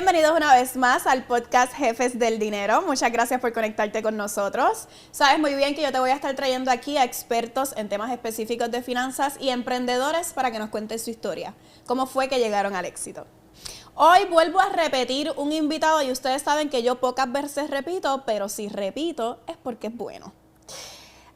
Bienvenidos una vez más al podcast Jefes del Dinero. Muchas gracias por conectarte con nosotros. Sabes muy bien que yo te voy a estar trayendo aquí a expertos en temas específicos de finanzas y emprendedores para que nos cuenten su historia, cómo fue que llegaron al éxito. Hoy vuelvo a repetir un invitado y ustedes saben que yo pocas veces repito, pero si repito es porque es bueno.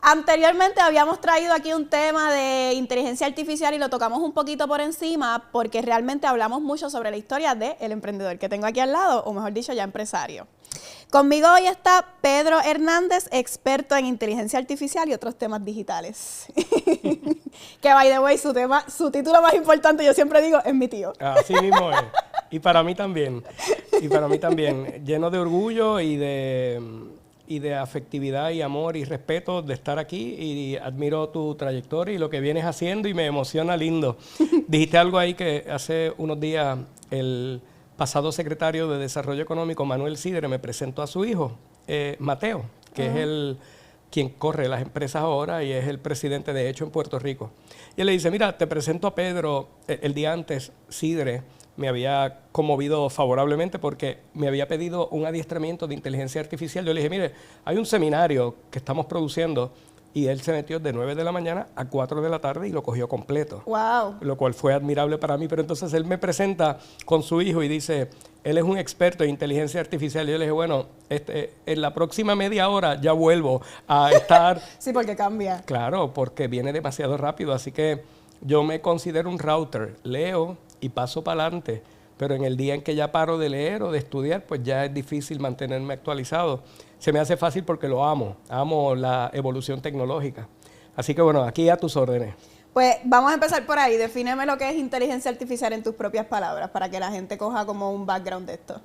Anteriormente habíamos traído aquí un tema de inteligencia artificial y lo tocamos un poquito por encima porque realmente hablamos mucho sobre la historia del emprendedor que tengo aquí al lado, o mejor dicho, ya empresario. Conmigo hoy está Pedro Hernández, experto en inteligencia artificial y otros temas digitales. Que, by the way, su título más importante, yo siempre digo, es mi tío. Así mismo es. Y para mí también. Lleno de orgullo y de afectividad y amor y respeto de estar aquí, y admiro tu trayectoria y lo que vienes haciendo y me emociona lindo. Dijiste algo ahí que hace unos días el pasado secretario de Desarrollo Económico, Manuel Sidre, me presentó a su hijo, Mateo, que es quien corre las empresas ahora y es el presidente de hecho en Puerto Rico. Y él le dice, mira, te presento a Pedro. El día antes, Sidre me había conmovido favorablemente porque me había pedido un adiestramiento de inteligencia artificial. Yo le dije, mire, hay un seminario que estamos produciendo, y él se metió de 9 de la mañana a 4 de la tarde y lo cogió completo. Wow. Lo cual fue admirable para mí, pero entonces él me presenta con su hijo y dice, él es un experto en inteligencia artificial. Y yo le dije, bueno, en la próxima media hora ya vuelvo a estar... Sí, porque cambia. Claro, porque viene demasiado rápido, así que yo me considero un router, leo y paso para adelante, pero en el día en que ya paro de leer o de estudiar, pues ya es difícil mantenerme actualizado. Se me hace fácil porque lo amo la evolución tecnológica. Así que bueno, aquí a tus órdenes. Pues vamos a empezar por ahí. Defíneme lo que es inteligencia artificial en tus propias palabras para que la gente coja como un background de esto.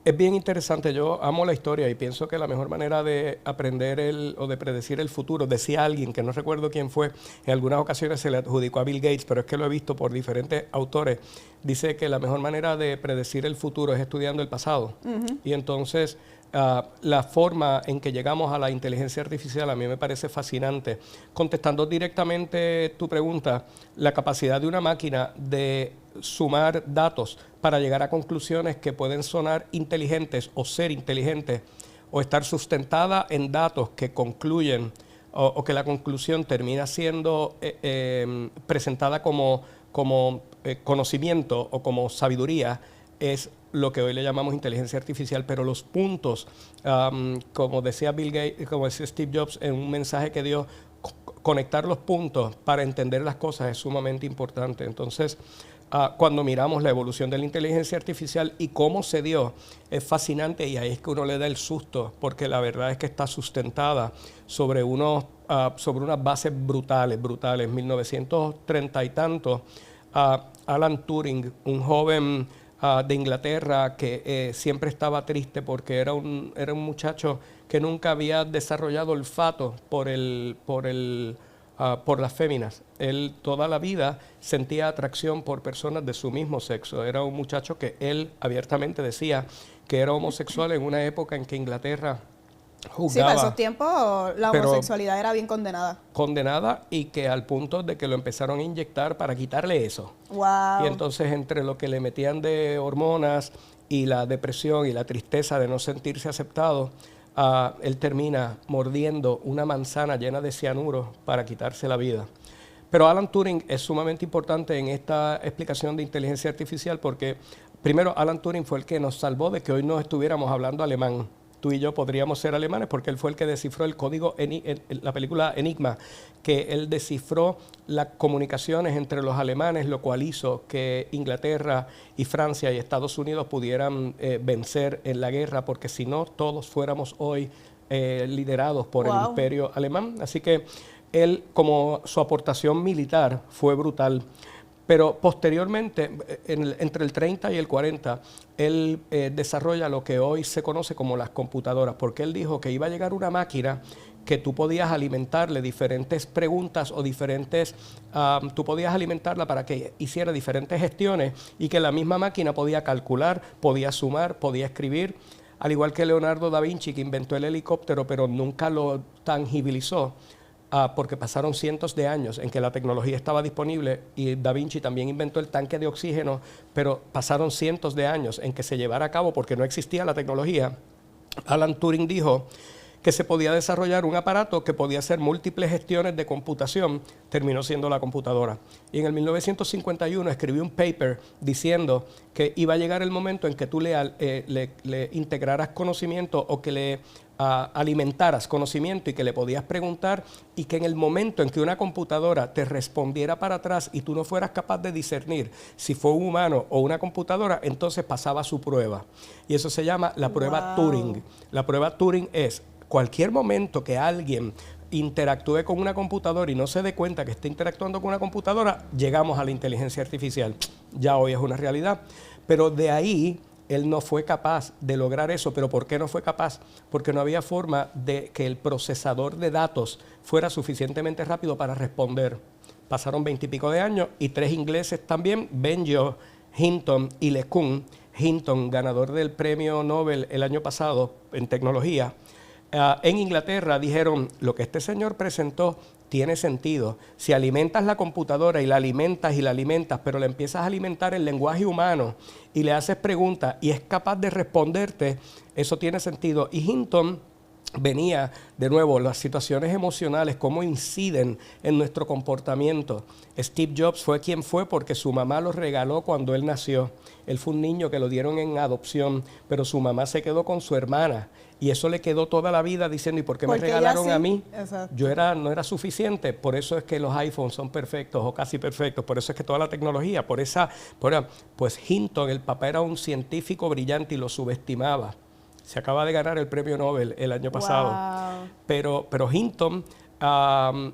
Es bien interesante, yo amo la historia y pienso que la mejor manera de aprender o de predecir el futuro, decía alguien, que no recuerdo quién fue, en algunas ocasiones se le adjudicó a Bill Gates, pero es que lo he visto por diferentes autores, dice que la mejor manera de predecir el futuro es estudiando el pasado. Y entonces la forma en que llegamos a la inteligencia artificial a mí me parece fascinante. Contestando directamente tu pregunta, la capacidad de una máquina de sumar datos para llegar a conclusiones que pueden sonar inteligentes o ser inteligentes o estar sustentada en datos que concluyen o que la conclusión termina siendo presentada como conocimiento o como sabiduría, es lo que hoy le llamamos inteligencia artificial. Pero los puntos, como decía Bill Gates, como decía Steve Jobs en un mensaje que dio, conectar los puntos para entender las cosas es sumamente importante. Entonces, cuando miramos la evolución de la inteligencia artificial y cómo se dio, es fascinante, y ahí es que uno le da el susto, porque la verdad es que está sustentada sobre unas bases brutales. 1930 y tanto, Alan Turing, un joven de Inglaterra que siempre estaba triste porque era un muchacho que nunca había desarrollado olfato por las féminas. Él toda la vida sentía atracción por personas de su mismo sexo. Era un muchacho que él abiertamente decía que era homosexual en una época en que Inglaterra juzgaba. Sí, para esos tiempos la homosexualidad era bien condenada. Condenada, y que al punto de que lo empezaron a inyectar para quitarle eso. Wow. Y entonces entre lo que le metían de hormonas y la depresión y la tristeza de no sentirse aceptado, él termina mordiendo una manzana llena de cianuro para quitarse la vida. Pero Alan Turing es sumamente importante en esta explicación de inteligencia artificial porque, primero, Alan Turing fue el que nos salvó de que hoy no estuviéramos hablando alemán. Tú y yo podríamos ser alemanes porque él fue el que descifró el código, la película Enigma, que él descifró las comunicaciones entre los alemanes, lo cual hizo que Inglaterra y Francia y Estados Unidos pudieran vencer en la guerra, porque si no, todos fuéramos hoy liderados por el imperio alemán. Así que él, como su aportación militar fue brutal. Pero posteriormente, entre el 30 y el 40, él desarrolla lo que hoy se conoce como las computadoras, porque él dijo que iba a llegar una máquina que tú podías alimentarle diferentes preguntas o tú podías alimentarla para que hiciera diferentes gestiones, y que la misma máquina podía calcular, podía sumar, podía escribir, al igual que Leonardo da Vinci, que inventó el helicóptero pero nunca lo tangibilizó. porque pasaron cientos de años en que la tecnología estaba disponible y Da Vinci también inventó el tanque de oxígeno, pero pasaron cientos de años en que se llevara a cabo porque no existía la tecnología. Alan Turing dijo que se podía desarrollar un aparato que podía hacer múltiples gestiones de computación, terminó siendo la computadora. Y en el 1951 escribió un paper diciendo que iba a llegar el momento en que tú le integraras conocimiento o que le alimentaras conocimiento y que le podías preguntar y que en el momento en que una computadora te respondiera para atrás y tú no fueras capaz de discernir si fue un humano o una computadora, entonces pasaba su prueba. Y eso se llama la prueba Turing. La prueba Turing es cualquier momento que alguien interactúe con una computadora y no se dé cuenta que está interactuando con una computadora, llegamos a la inteligencia artificial. Ya hoy es una realidad. Pero de ahí él no fue capaz de lograr eso. ¿Pero por qué no fue capaz? Porque no había forma de que el procesador de datos fuera suficientemente rápido para responder. Pasaron 20 y pico de años y 3 ingleses también, Benioff, Hinton y LeCun. Hinton, ganador del premio Nobel el año pasado en tecnología, en Inglaterra dijeron, lo que este señor presentó tiene sentido. Si alimentas la computadora y la alimentas, pero le empiezas a alimentar el lenguaje humano y le haces preguntas y es capaz de responderte, eso tiene sentido. Y Hinton venía, de nuevo, las situaciones emocionales, cómo inciden en nuestro comportamiento. Steve Jobs fue quien fue porque su mamá lo regaló cuando él nació. Él fue un niño que lo dieron en adopción, pero su mamá se quedó con su hermana. Y eso le quedó toda la vida diciendo, ¿y por qué me regalaron a mí? Exacto. No era suficiente. Por eso es que los iPhones son perfectos o casi perfectos. Por eso es que toda la tecnología, pues Hinton, el papá era un científico brillante y lo subestimaba. Se acaba de ganar el premio Nobel el año pasado. Wow. Pero Hinton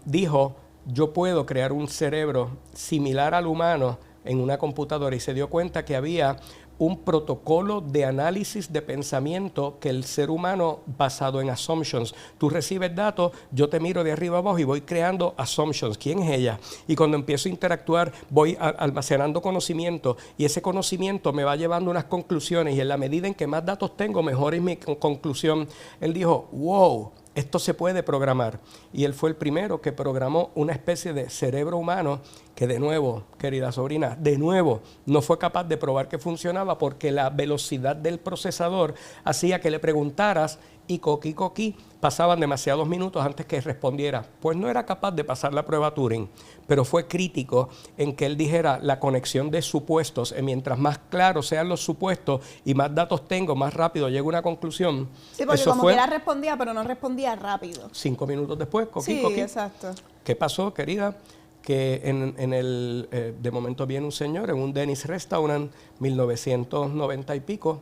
dijo, yo puedo crear un cerebro similar al humano en una computadora y se dio cuenta que había un protocolo de análisis de pensamiento que el ser humano basado en assumptions. Tú recibes datos, yo te miro de arriba abajo y voy creando assumptions. ¿Quién es ella? Y cuando empiezo a interactuar, voy almacenando conocimiento y ese conocimiento me va llevando unas conclusiones y en la medida en que más datos tengo, mejor es mi conclusión. Él dijo, wow, esto se puede programar. Y él fue el primero que programó una especie de cerebro humano que de nuevo, querida sobrina, de nuevo no fue capaz de probar que funcionaba porque la velocidad del procesador hacía que le preguntaras y coqui, pasaban demasiados minutos antes que respondiera. Pues no era capaz de pasar la prueba Turing, pero fue crítico en que él dijera la conexión de supuestos. Mientras más claros sean los supuestos y más datos tengo, más rápido llego a una conclusión. Sí, porque eso como fue quiera respondía, pero no respondía rápido. 5 minutos después, coqui. Sí, exacto. ¿Qué pasó, querida? Que de momento viene un señor en un Denny's Restaurant, 1990 y pico,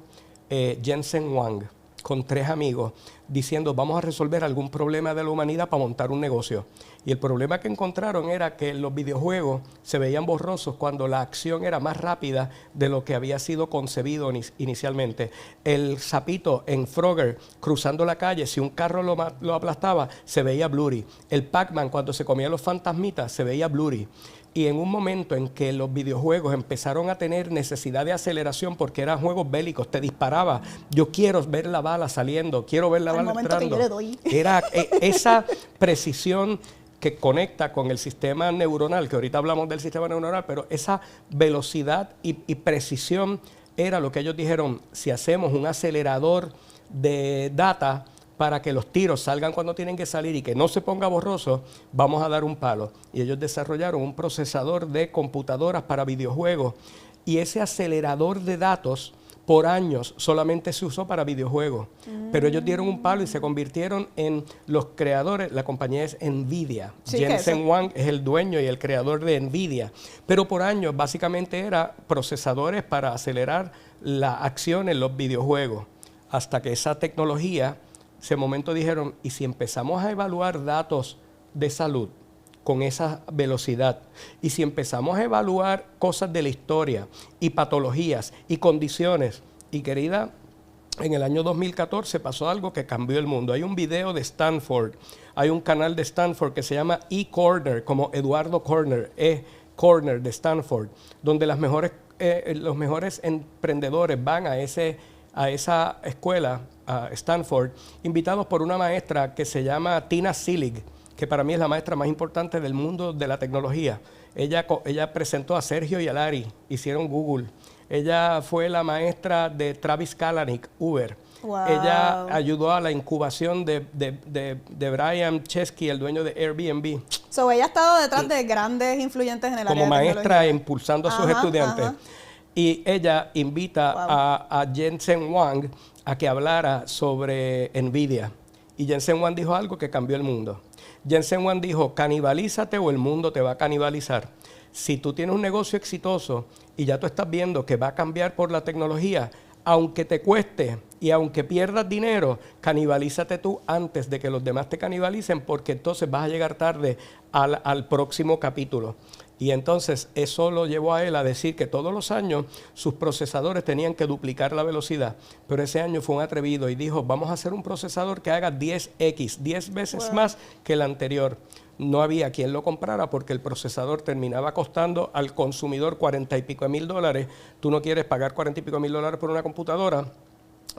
Jensen Huang, con 3 amigos, diciendo vamos a resolver algún problema de la humanidad para montar un negocio. Y el problema que encontraron era que los videojuegos se veían borrosos cuando la acción era más rápida de lo que había sido concebido inicialmente. El sapito en Frogger cruzando la calle, si un carro lo aplastaba, se veía blurry. El Pac-Man cuando se comía los fantasmitas se veía blurry. Y en un momento en que los videojuegos empezaron a tener necesidad de aceleración porque eran juegos bélicos, te disparaba, yo quiero ver la bala saliendo, quiero ver la bala entrando. Que yo le doy. Era esa precisión que conecta con el sistema neuronal, que ahorita hablamos del sistema neuronal, pero esa velocidad y precisión era lo que ellos dijeron, si hacemos un acelerador de data para que los tiros salgan cuando tienen que salir y que no se ponga borroso, vamos a dar un palo. Y ellos desarrollaron un procesador de computadoras para videojuegos y ese acelerador de datos por años solamente se usó para videojuegos. Pero ellos dieron un palo y se convirtieron en los creadores. La compañía es NVIDIA. Sí, Jensen Huang es el dueño y el creador de NVIDIA. Pero por años básicamente era procesadores para acelerar la acción en los videojuegos. Hasta que esa tecnología, ese momento dijeron, ¿y si empezamos a evaluar datos de salud con esa velocidad? Y si empezamos a evaluar cosas de la historia y patologías y condiciones. Y querida, en el año 2014 pasó algo que cambió el mundo. Hay un video de Stanford, hay un canal de Stanford que se llama eCorner, como Eduardo Corner, eCorner de Stanford, donde los mejores emprendedores van a esa escuela, a Stanford, invitados por una maestra que se llama Tina Seelig. que para mí es la maestra más importante del mundo de la tecnología. Ella presentó a Sergio y a Larry, hicieron Google. Ella fue la maestra de Travis Kalanick, Uber. Wow. Ella ayudó a la incubación de Brian Chesky, el dueño de Airbnb. So, ella ha estado detrás de grandes influyentes en el área de como maestra tecnología. impulsando a sus estudiantes. Ajá. Y ella invita a Jensen Huang a que hablara sobre NVIDIA. Y Jensen Huang dijo algo que cambió el mundo. Jensen Huang dijo, canibalízate o el mundo te va a canibalizar. Si tú tienes un negocio exitoso y ya tú estás viendo que va a cambiar por la tecnología, aunque te cueste y aunque pierdas dinero, canibalízate tú antes de que los demás te canibalicen, porque entonces vas a llegar tarde al próximo capítulo. Y entonces eso lo llevó a él a decir que todos los años sus procesadores tenían que duplicar la velocidad. Pero ese año fue un atrevido y dijo, vamos a hacer un procesador que haga 10x, 10 veces más que el anterior. No había quien lo comprara porque el procesador terminaba costando al consumidor $40 y pico mil. Tú no quieres pagar $40 y pico mil por una computadora.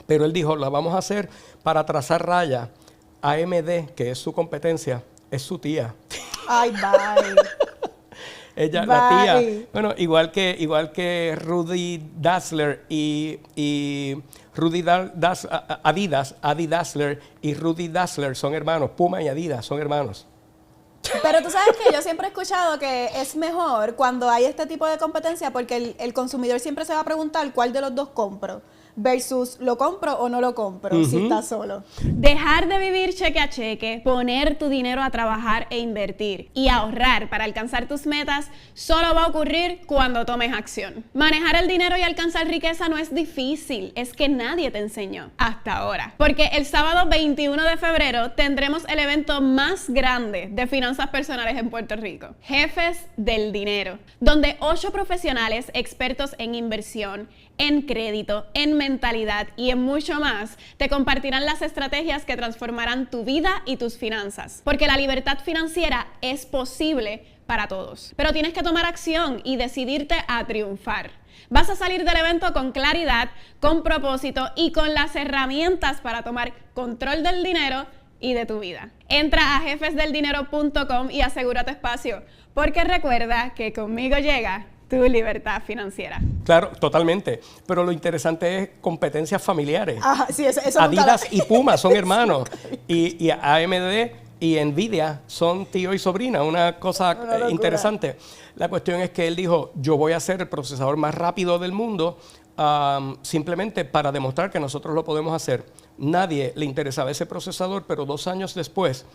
Pero él dijo, la vamos a hacer para trazar raya. AMD, que es su competencia, es su tía. Ay, bye. Ella, la tía, bueno, igual que Rudy Dassler y Rudy Adi Dassler y Rudy Dassler son hermanos. Puma y Adidas son hermanos. Pero tú sabes que yo siempre he escuchado que es mejor cuando hay este tipo de competencia porque el consumidor siempre se va a preguntar cuál de los dos compro versus lo compro o no lo compro si está solo. Dejar de vivir cheque a cheque, poner tu dinero a trabajar e invertir y ahorrar para alcanzar tus metas solo va a ocurrir cuando tomes acción. Manejar el dinero y alcanzar riqueza no es difícil, es que nadie te enseñó hasta ahora. Porque el sábado 21 de febrero tendremos el evento más grande de finanzas personales en Puerto Rico, Jefes del Dinero, donde 8 profesionales expertos en inversión, en crédito, en mentalidad y en mucho más, te compartirán las estrategias que transformarán tu vida y tus finanzas. Porque la libertad financiera es posible para todos. Pero tienes que tomar acción y decidirte a triunfar. Vas a salir del evento con claridad, con propósito y con las herramientas para tomar control del dinero y de tu vida. Entra a jefesdeldinero.com y asegura tu espacio, porque recuerda que conmigo llega tu libertad financiera. Claro, totalmente. Pero lo interesante es competencias familiares. Ajá, sí, eso Adidas y Puma son hermanos. Y AMD y NVIDIA son tío y sobrina. Una cosa interesante. La cuestión es que él dijo, yo voy a ser el procesador más rápido del mundo simplemente para demostrar que nosotros lo podemos hacer. Nadie le interesaba ese procesador, pero 2 años después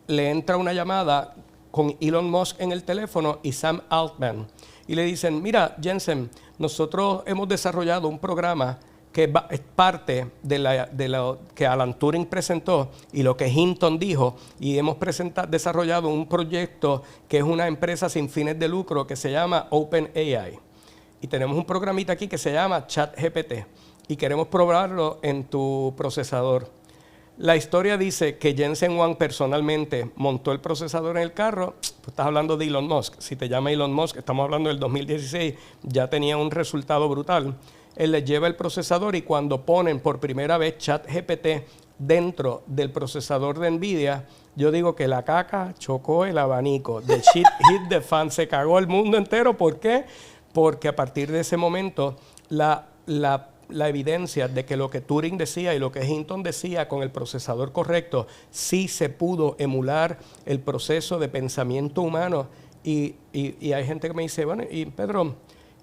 le entra una llamada con Elon Musk en el teléfono y Sam Altman. Y le dicen, mira, Jensen, nosotros hemos desarrollado un programa que es parte de lo que Alan Turing presentó y lo que Hinton dijo, y hemos desarrollado un proyecto que es una empresa sin fines de lucro que se llama OpenAI. Y tenemos un programita aquí que se llama ChatGPT y queremos probarlo en tu procesador. La historia dice que Jensen Huang personalmente montó el procesador en el carro. Pues estás hablando de Elon Musk. Si te llama Elon Musk, estamos hablando del 2016, ya tenía un resultado brutal. Él le lleva el procesador y cuando ponen por primera vez ChatGPT dentro del procesador de NVIDIA, yo digo que la caca chocó el abanico. The shit hit the fan. Se cagó el mundo entero. ¿Por qué? Porque a partir de ese momento la evidencia de que lo que Turing decía y lo que Hinton decía con el procesador correcto, sí se pudo emular el proceso de pensamiento humano. Y hay gente que me dice, bueno, y Pedro,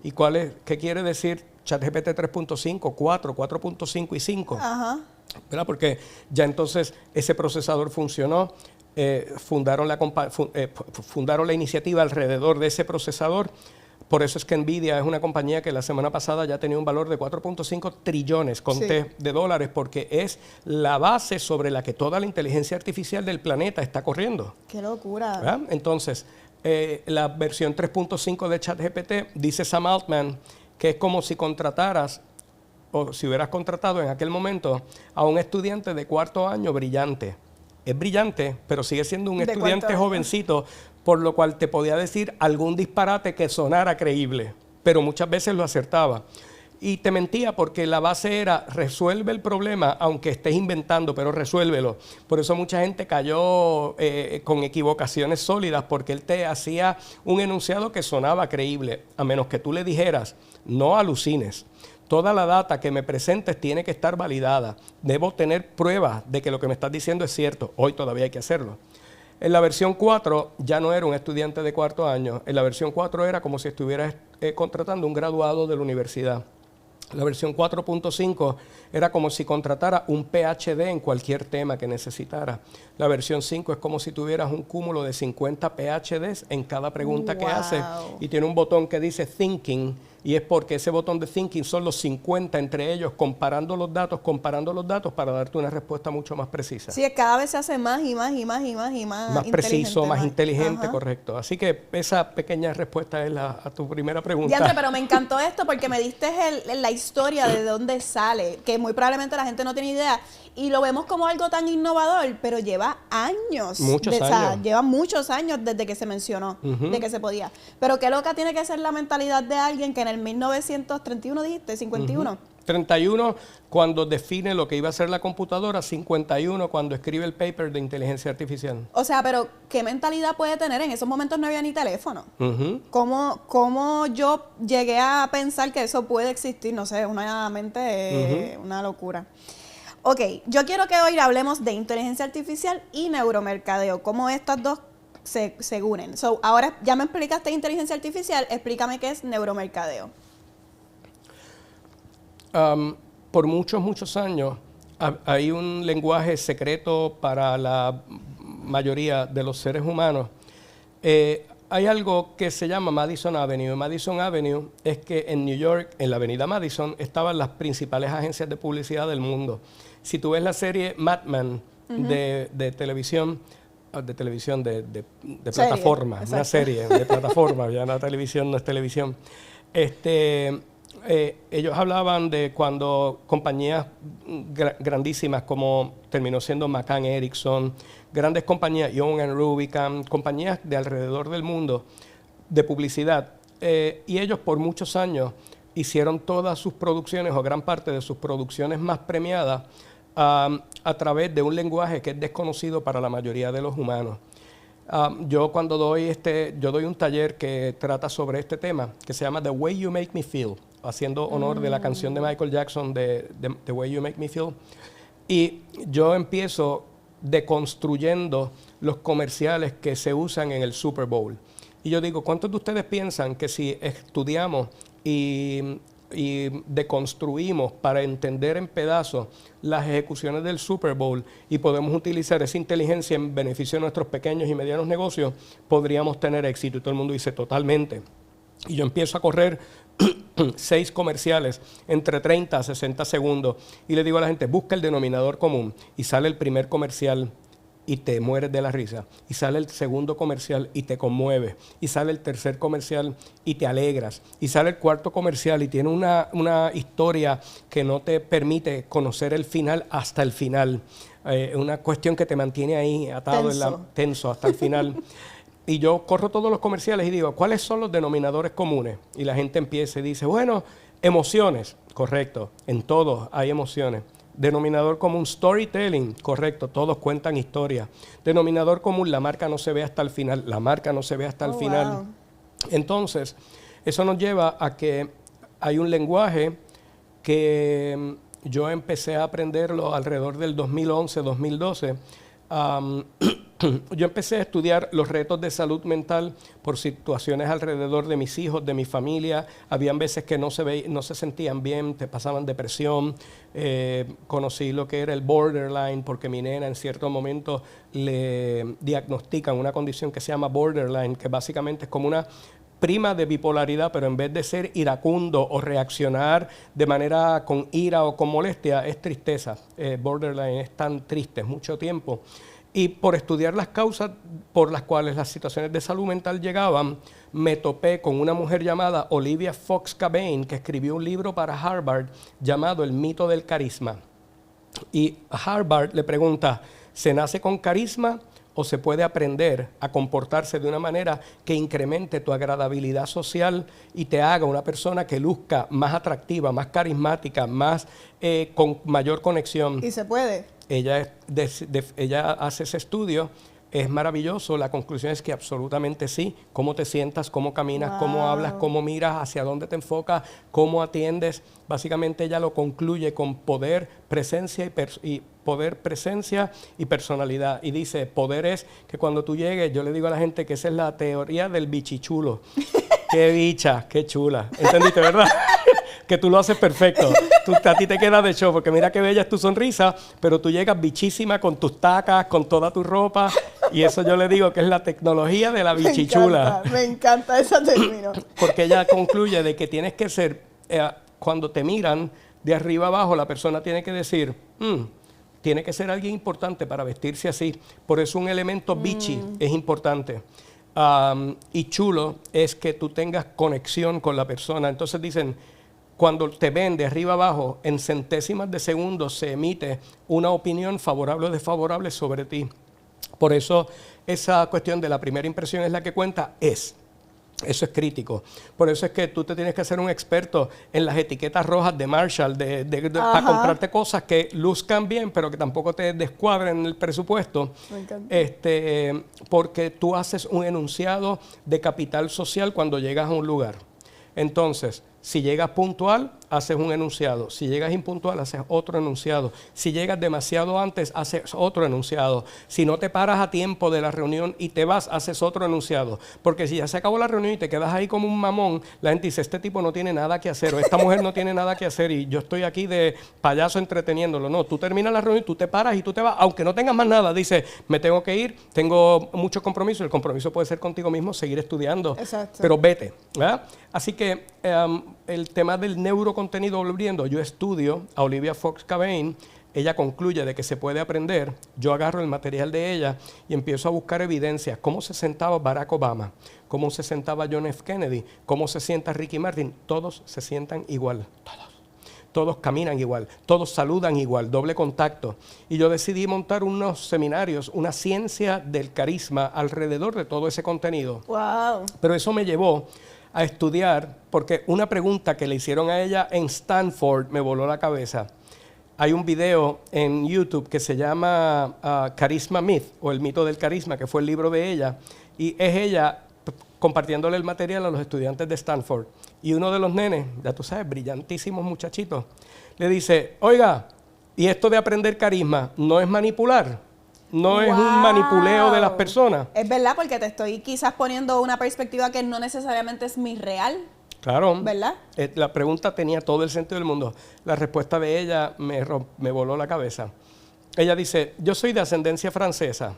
¿y qué quiere decir ChatGPT 3.5, 4, 4.5 y 5? Ajá. ¿Verdad? Porque ya entonces ese procesador funcionó, fundaron la iniciativa alrededor de ese procesador. Por eso es que NVIDIA es una compañía que la semana pasada ya tenía un valor de 4.5 trillones de dólares, porque es la base sobre la que toda la inteligencia artificial del planeta está corriendo. ¡Qué locura! ¿Verdad? Entonces, la versión 3.5 de ChatGPT, dice Sam Altman, que es como si contrataras, o si hubieras contratado en aquel momento, a un estudiante de 4º año brillante. Es brillante, pero sigue siendo un estudiante jovencito, por lo cual te podía decir algún disparate que sonara creíble, pero muchas veces lo acertaba. Y te mentía porque la base era resuelve el problema aunque estés inventando, pero resuélvelo. Por eso mucha gente cayó con equivocaciones sólidas porque él te hacía un enunciado que sonaba creíble, a menos que tú le dijeras, no alucines. Toda la data que me presentes tiene que estar validada. Debo tener pruebas de que lo que me estás diciendo es cierto. Hoy todavía hay que hacerlo. En la versión 4 ya no era un estudiante de cuarto año. En la versión 4 era como si estuvieras contratando un graduado de la universidad. La versión 4.5 era como si contratara un PhD en cualquier tema que necesitara. La versión 5 es como si tuvieras un cúmulo de 50 PhDs en cada pregunta que haces. Y tiene un botón que dice Thinking, y es porque ese botón de Thinking son los 50 entre ellos comparando los datos para darte una respuesta mucho más precisa. Sí, cada vez se hace más y más más preciso, más inteligente, Ajá. correcto. Así que esa pequeña respuesta es a tu primera pregunta. Diandre, pero me encantó esto porque me diste la historia de dónde sale, que muy probablemente la gente no tiene idea. Y lo vemos como algo tan innovador, pero lleva años. Muchos años. Lleva muchos años desde que se mencionó, de que se podía. Pero qué loca tiene que ser la mentalidad de alguien que en el 1931 dijiste, 51. 31 cuando define lo que iba a ser la computadora, 51 cuando escribe el paper de inteligencia artificial. O sea, pero ¿qué mentalidad puede tener? En esos momentos no había ni teléfono. ¿Cómo yo llegué a pensar que eso puede existir? No sé, una mente, una locura. Ok, yo quiero que hoy hablemos de inteligencia artificial y neuromercadeo, cómo estas dos se unen. So, ahora ya me explicaste inteligencia artificial, explícame qué es neuromercadeo. Por muchos años hay un lenguaje secreto para la mayoría de los seres humanos. Hay algo que se llama Madison Avenue. Madison Avenue es que en New York, en la avenida Madison, estaban las principales agencias de publicidad del mundo. Si tú ves la serie Mad Men de televisión, de plataforma, una serie de plataforma, ya la televisión no es televisión, ellos hablaban de cuando compañías grandísimas como terminó siendo McCann Erickson, grandes compañías, Young & Rubicam, compañías de alrededor del mundo de publicidad, y ellos por muchos años hicieron todas sus producciones o gran parte de sus producciones más premiadas a través de un lenguaje que es desconocido para la mayoría de los humanos. Yo cuando doy un taller que trata sobre este tema, que se llama The Way You Make Me Feel, haciendo honor de la canción de Michael Jackson de The Way You Make Me Feel. Y yo empiezo deconstruyendo los comerciales que se usan en el Super Bowl. Y yo digo, ¿cuántos de ustedes piensan que si estudiamos y deconstruimos para entender en pedazos las ejecuciones del Super Bowl y podemos utilizar esa inteligencia en beneficio de nuestros pequeños y medianos negocios, podríamos tener éxito? Y todo el mundo dice, totalmente. Y yo empiezo a correr 6 comerciales entre 30 a 60 segundos y le digo a la gente, busca el denominador común, y sale el primer comercial y te mueres de la risa, y sale el segundo comercial y te conmueves, y sale el tercer comercial y te alegras, y sale el cuarto comercial y tiene una historia que no te permite conocer el final hasta el final, una cuestión que te mantiene ahí atado, tenso hasta el final. Y yo corro todos los comerciales y digo, ¿cuáles son los denominadores comunes? Y la gente empieza y dice, bueno, emociones, correcto, en todos hay emociones. Denominador común, storytelling, correcto, todos cuentan historias. Denominador común, la marca no se ve hasta el final, la marca no se ve hasta el final. Wow. Entonces, eso nos lleva a que hay un lenguaje que yo empecé a aprenderlo alrededor del 2011, 2012. Yo empecé a estudiar los retos de salud mental por situaciones alrededor de mis hijos, de mi familia. Habían veces que no se sentían bien, te pasaban depresión. Conocí lo que era el borderline porque mi nena en cierto momento le diagnostican una condición que se llama borderline, que básicamente es como una prima de bipolaridad, pero en vez de ser iracundo o reaccionar de manera con ira o con molestia, es tristeza. Borderline es tan triste, es mucho tiempo. Y por estudiar las causas por las cuales las situaciones de salud mental llegaban, me topé con una mujer llamada Olivia Fox Cabane, que escribió un libro para Harvard llamado El mito del carisma. Y Harvard le pregunta, ¿se nace con carisma o se puede aprender a comportarse de una manera que incremente tu agradabilidad social y te haga una persona que luzca más atractiva, más carismática, más con mayor conexión. ¿Y se puede? Ella hace ese estudio. Es maravilloso, la conclusión es que absolutamente sí. Cómo te sientas, cómo caminas, cómo hablas, cómo miras, hacia dónde te enfocas, cómo atiendes. Básicamente ella lo concluye con poder, presencia y personalidad. Y dice, poder es que cuando tú llegues, yo le digo a la gente que esa es la teoría del bichichulo. Qué bicha, qué chula. ¿Entendiste, verdad? Que tú lo haces perfecto. A ti te queda de show, porque mira qué bella es tu sonrisa, pero tú llegas bichísima con tus tacas, con toda tu ropa, y eso yo le digo que es la tecnología de la bichichula. Me encanta ese término. Porque ella concluye de que tienes que ser, cuando te miran de arriba abajo, la persona tiene que decir, tiene que ser alguien importante para vestirse así. Por eso un elemento bichi es importante. Y chulo es que tú tengas conexión con la persona. Entonces dicen, cuando te ven de arriba abajo, en centésimas de segundos se emite una opinión favorable o desfavorable sobre ti. Por eso esa cuestión de la primera impresión es la que cuenta. Eso es crítico. Por eso es que tú te tienes que hacer un experto en las etiquetas rojas de Marshall, para comprarte cosas que luzcan bien, pero que tampoco te descuadren el presupuesto. Me encanta. Porque tú haces un enunciado de capital social cuando llegas a un lugar. Entonces, si llegas puntual, haces un enunciado. Si llegas impuntual, haces otro enunciado. Si llegas demasiado antes, haces otro enunciado. Si no te paras a tiempo de la reunión y te vas, haces otro enunciado. Porque si ya se acabó la reunión y te quedas ahí como un mamón, la gente dice, este tipo no tiene nada que hacer, o esta mujer no tiene nada que hacer y yo estoy aquí de payaso entreteniéndolo. No, tú terminas la reunión, tú te paras y tú te vas, aunque no tengas más nada. Dice, me tengo que ir, tengo muchos compromisos. El compromiso puede ser contigo mismo, seguir estudiando. Exacto. Pero vete, ¿verdad? Así que el tema del neurocontenido, volviendo, yo estudio a Olivia Fox-Cabane, ella concluye de que se puede aprender, yo agarro el material de ella y empiezo a buscar evidencias, cómo se sentaba Barack Obama, cómo se sentaba John F. Kennedy, cómo se sienta Ricky Martin, todos se sientan igual, todos caminan igual, todos saludan igual, doble contacto. Y yo decidí montar unos seminarios, una ciencia del carisma alrededor de todo ese contenido. Wow. Pero eso me llevó a estudiar, porque una pregunta que le hicieron a ella en Stanford me voló la cabeza. Hay un video en YouTube que se llama Charisma Myth, o el mito del carisma, que fue el libro de ella, y es ella compartiéndole el material a los estudiantes de Stanford. Y uno de los nenes, ya tú sabes, brillantísimos muchachitos, le dice, oiga, ¿y esto de aprender carisma no es manipular? No es un manipuleo de las personas. Es verdad, porque te estoy quizás poniendo una perspectiva que no necesariamente es mi real. Claro. ¿Verdad? La pregunta tenía todo el sentido del mundo. La respuesta de ella me voló la cabeza. Ella dice, yo soy de ascendencia francesa.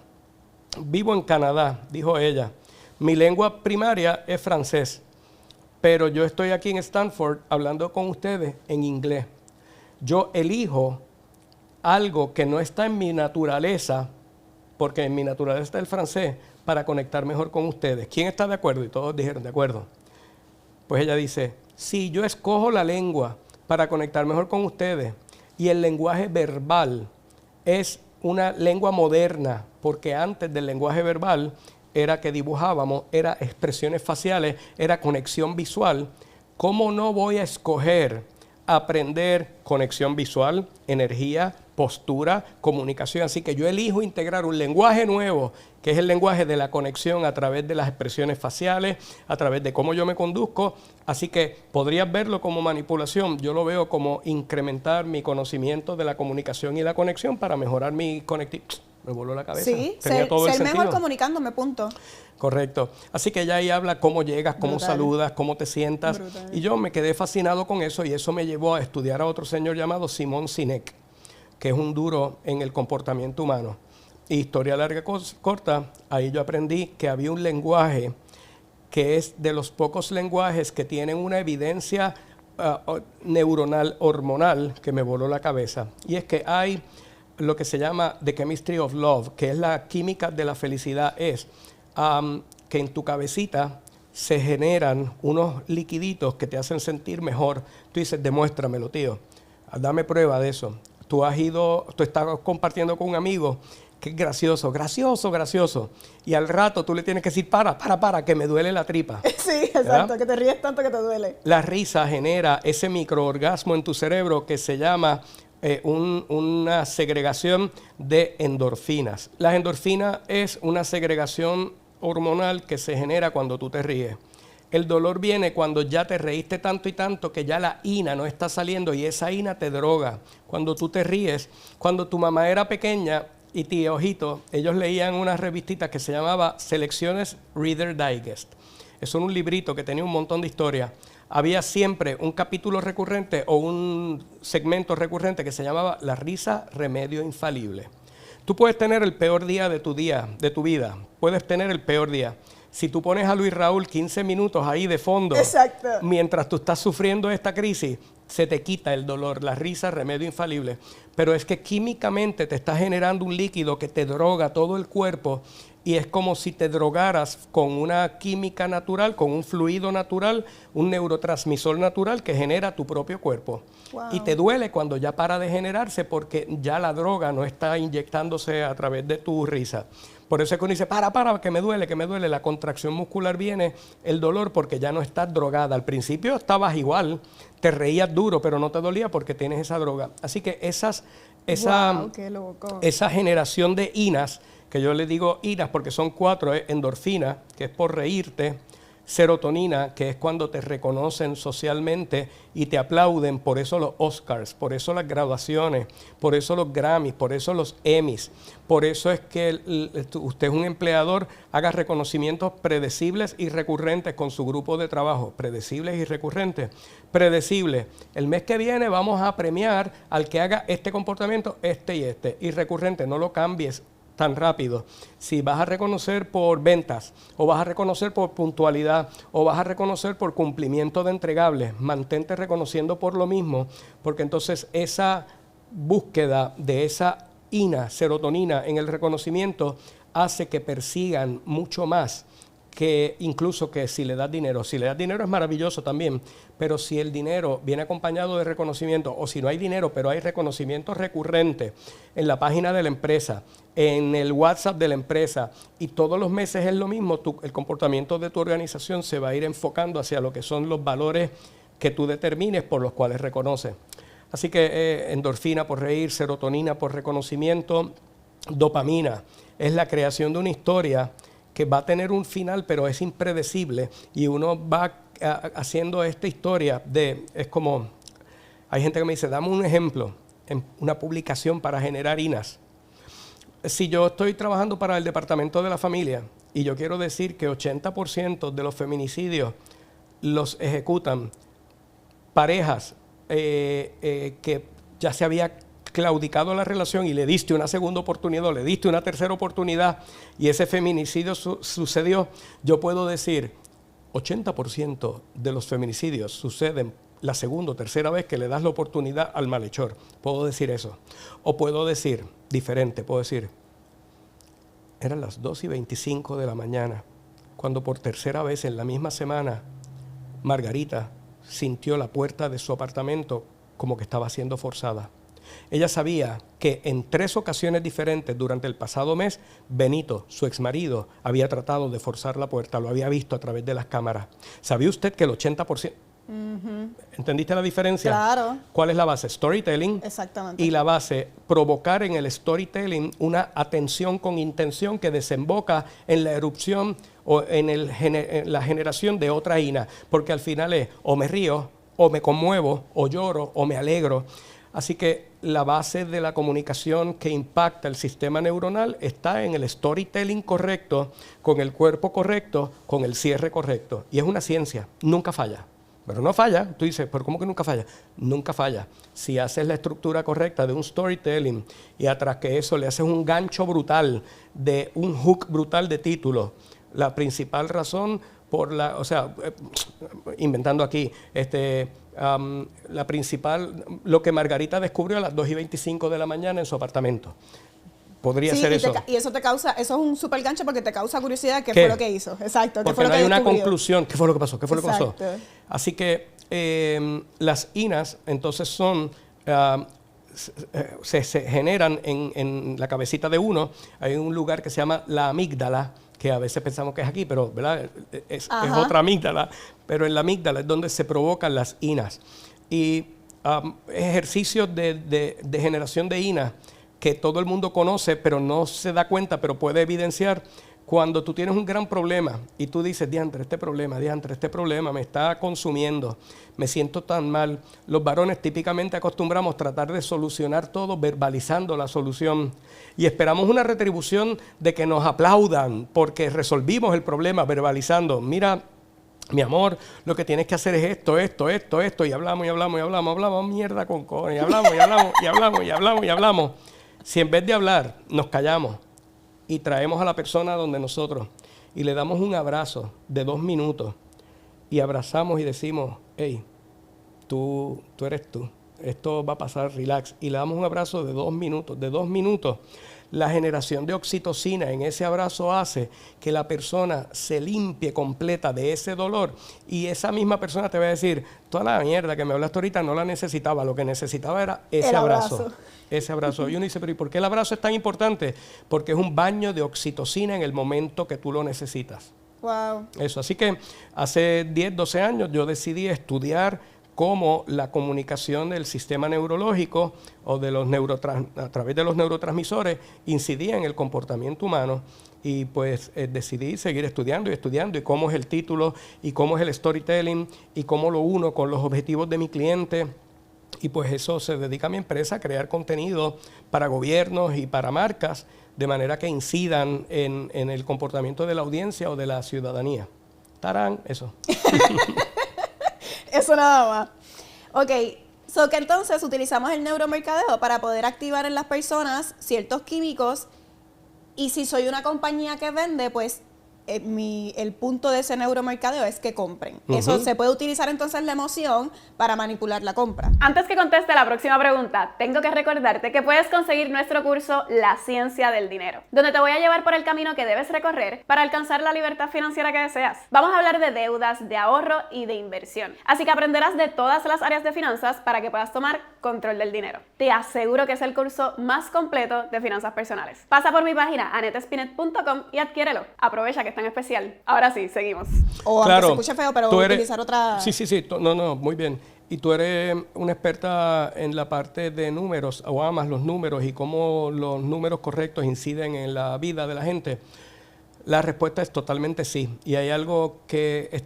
Vivo en Canadá, dijo ella. Mi lengua primaria es francés. Pero yo estoy aquí en Stanford hablando con ustedes en inglés. Yo elijo algo que no está en mi naturaleza, porque en mi naturaleza está el francés, para conectar mejor con ustedes. ¿Quién está de acuerdo? Y todos dijeron, de acuerdo. Pues ella dice, si yo escojo la lengua para conectar mejor con ustedes, y el lenguaje verbal es una lengua moderna, porque antes del lenguaje verbal era que dibujábamos, era expresiones faciales, era conexión visual, ¿cómo no voy a escoger aprender conexión visual, energía, postura, comunicación? Así que yo elijo integrar un lenguaje nuevo, que es el lenguaje de la conexión a través de las expresiones faciales, a través de cómo yo me conduzco. Así que podrías verlo como manipulación, yo lo veo como incrementar mi conocimiento de la comunicación y la conexión para mejorar mi conectividad. Me voló la cabeza. Sí, Tenía todo el ser sentido. mejor comunicándome, punto. Correcto. Así que ella ahí habla cómo llegas, cómo Brutal. saludas, cómo te sientas. Brutal. Y yo me quedé fascinado con eso y eso me llevó a estudiar a otro señor llamado Simón Sinek, que es un duro en el comportamiento humano. Historia larga, corta, ahí yo aprendí que había un lenguaje que es de los pocos lenguajes que tienen una evidencia neuronal, hormonal, que me voló la cabeza. Y es que hay lo que se llama The Chemistry of Love, que es la química de la felicidad, es que en tu cabecita se generan unos liquiditos que te hacen sentir mejor. Tú dices, demuéstramelo, tío, dame prueba de eso. Tú estás compartiendo con un amigo qué gracioso, gracioso, gracioso. Y al rato tú le tienes que decir, para, que me duele la tripa. Sí, exacto, ¿verdad? Que te ríes tanto que te duele. La risa genera ese microorgasmo en tu cerebro que se llama una segregación de endorfinas. La endorfina es una segregación hormonal que se genera cuando tú te ríes. El dolor viene cuando ya te reíste tanto y tanto que ya la ina no está saliendo y esa ina te droga. Cuando tú te ríes, cuando tu mamá era pequeña y tío Ojito, ellos leían una revistita que se llamaba Selecciones Reader Digest. Eso era un librito que tenía un montón de historias. Había siempre un capítulo recurrente o un segmento recurrente que se llamaba La risa, remedio infalible. Tú puedes tener el peor día de tu vida. Puedes tener el peor día. Si tú pones a Luis Raúl 15 minutos ahí de fondo, exacto, mientras tú estás sufriendo esta crisis, se te quita el dolor, la risa, remedio infalible. Pero es que químicamente te está generando un líquido que te droga todo el cuerpo y es como si te drogaras con una química natural, con un fluido natural, un neurotransmisor natural que genera tu propio cuerpo. Wow. Y te duele cuando ya para de generarse porque ya la droga no está inyectándose a través de tu risa. Por eso es que uno dice, para, que me duele. La contracción muscular viene, el dolor, porque ya no estás drogada. Al principio estabas igual, te reías duro, pero no te dolía porque tienes esa droga. Así que wow, qué loco. Esa generación de inas, que yo le digo inas porque son 4, endorfina, que es por reírte, serotonina, que es cuando te reconocen socialmente y te aplauden, por eso los Oscars, por eso las graduaciones, por eso los Grammys, por eso los Emmys, por eso es que usted es un empleador, haga reconocimientos predecibles y recurrentes con su grupo de trabajo, predecibles y recurrentes. Predecible, el mes que viene vamos a premiar al que haga este comportamiento, este, y recurrente, no lo cambies tan rápido. Si vas a reconocer por ventas, o vas a reconocer por puntualidad, o vas a reconocer por cumplimiento de entregables, mantente reconociendo por lo mismo, porque entonces esa búsqueda de esa serotonina en el reconocimiento hace que persigan mucho más que incluso que si le das dinero. Si le das dinero es maravilloso también, pero si el dinero viene acompañado de reconocimiento, o si no hay dinero, pero hay reconocimiento recurrente en la página de la empresa, en el WhatsApp de la empresa, y todos los meses es lo mismo, el comportamiento de tu organización se va a ir enfocando hacia lo que son los valores que tú determines por los cuales reconoces. Así que endorfina por reír, serotonina por reconocimiento, dopamina es la creación de una historia que va a tener un final, pero es impredecible, y uno va haciendo esta historia es como, hay gente que me dice, dame un ejemplo, en una publicación para generar inas. Si yo estoy trabajando para el Departamento de la Familia y yo quiero decir que 80% de los feminicidios los ejecutan parejas que ya se había claudicado la relación y le diste una segunda oportunidad, le diste una tercera oportunidad y ese feminicidio sucedió, yo puedo decir 80% de los feminicidios suceden la segunda o tercera vez que le das la oportunidad al malhechor. Puedo decir eso. O puedo decir, diferente, puedo decir, eran las 2:25 de la mañana, cuando por tercera vez en la misma semana, Margarita sintió la puerta de su apartamento como que estaba siendo forzada. Ella sabía que en 3 ocasiones diferentes durante el pasado mes, Benito, su exmarido, había tratado de forzar la puerta, lo había visto a través de las cámaras. ¿Sabía usted que el 80%... ¿Entendiste la diferencia? Claro. ¿Cuál es la base? Storytelling. Exactamente. Y la base, provocar en el storytelling una atención con intención que desemboca en la erupción o en la generación de otra ina. Porque al final es o me río, o me conmuevo, o lloro, o me alegro. Así que la base de la comunicación que impacta el sistema neuronal está en el storytelling correcto, con el cuerpo correcto, con el cierre correcto. Y es una ciencia, nunca falla. Pero no falla. Tú dices, ¿pero cómo que nunca falla? Nunca falla. Si haces la estructura correcta de un storytelling y atrás que eso le haces un gancho brutal, de un hook brutal de título, la principal razón inventando aquí, la principal, lo que Margarita descubrió a las 2:25 de la mañana en su apartamento. Podría ser eso. Y eso te causa, eso es un súper gancho porque te causa curiosidad qué fue lo que hizo. Exacto. Porque no hay una conclusión. ¿Qué fue lo que pasó? ¿Qué fue lo que pasó? Exacto. Así que las inas entonces son se generan en la cabecita de uno. Hay un lugar que se llama la amígdala, que a veces pensamos que es aquí, pero ¿verdad? Es otra amígdala, pero en la amígdala es donde se provocan las INAs. Y ejercicios de generación de INAs que todo el mundo conoce, pero no se da cuenta, pero puede evidenciar. Cuando tú tienes un gran problema y tú dices, diantre, este problema me está consumiendo, me siento tan mal. Los varones típicamente acostumbramos tratar de solucionar todo verbalizando la solución y esperamos una retribución de que nos aplaudan porque resolvimos el problema verbalizando. Mira, mi amor, lo que tienes que hacer es esto, y hablamos mierda con cojones, y hablamos. Si en vez de hablar nos callamos y traemos a la persona donde nosotros y le damos un abrazo de 2 minutos y abrazamos y decimos, hey, tú eres tú, esto va a pasar, relax, y le damos un abrazo de 2 minutos, la generación de oxitocina en ese abrazo hace que la persona se limpie completa de ese dolor y esa misma persona te va a decir, toda la mierda que me hablaste ahorita no la necesitaba, lo que necesitaba era ese abrazo. Ese abrazo. Y uno dice, pero ¿y por qué el abrazo es tan importante? Porque es un baño de oxitocina en el momento que tú lo necesitas. Wow. Eso, así que hace 10, 12 años yo decidí estudiar cómo la comunicación del sistema neurológico o de los a través de los neurotransmisores incidía en el comportamiento humano y pues decidí seguir estudiando y cómo es el título y cómo es el storytelling y cómo lo uno con los objetivos de mi cliente. Y pues eso se dedica a mi empresa, a crear contenido para gobiernos y para marcas, de manera que incidan en el comportamiento de la audiencia o de la ciudadanía. Tarán, eso. Eso nada más. Ok, so que entonces utilizamos el neuromercadeo para poder activar en las personas ciertos químicos y si soy una compañía que vende, pues el punto de ese neuromercadeo es que compren. Eso se puede utilizar entonces la emoción para manipular la compra. Antes que conteste la próxima pregunta, tengo que recordarte que puedes conseguir nuestro curso La Ciencia del Dinero, donde te voy a llevar por el camino que debes recorrer para alcanzar la libertad financiera que deseas. Vamos a hablar de deudas, de ahorro y de inversión. Así que aprenderás de todas las áreas de finanzas para que puedas tomar control del dinero. Te aseguro que es el curso más completo de finanzas personales. Pasa por mi página anettespinet.com y adquiérelo. Aprovecha que está en especial. Ahora sí, seguimos. O claro, aunque se escuche feo, pero utilizar otra... Sí. No, muy bien. Y tú eres una experta en la parte de números, o amas los números y cómo los números correctos inciden en la vida de la gente. La respuesta es totalmente sí. Y hay algo que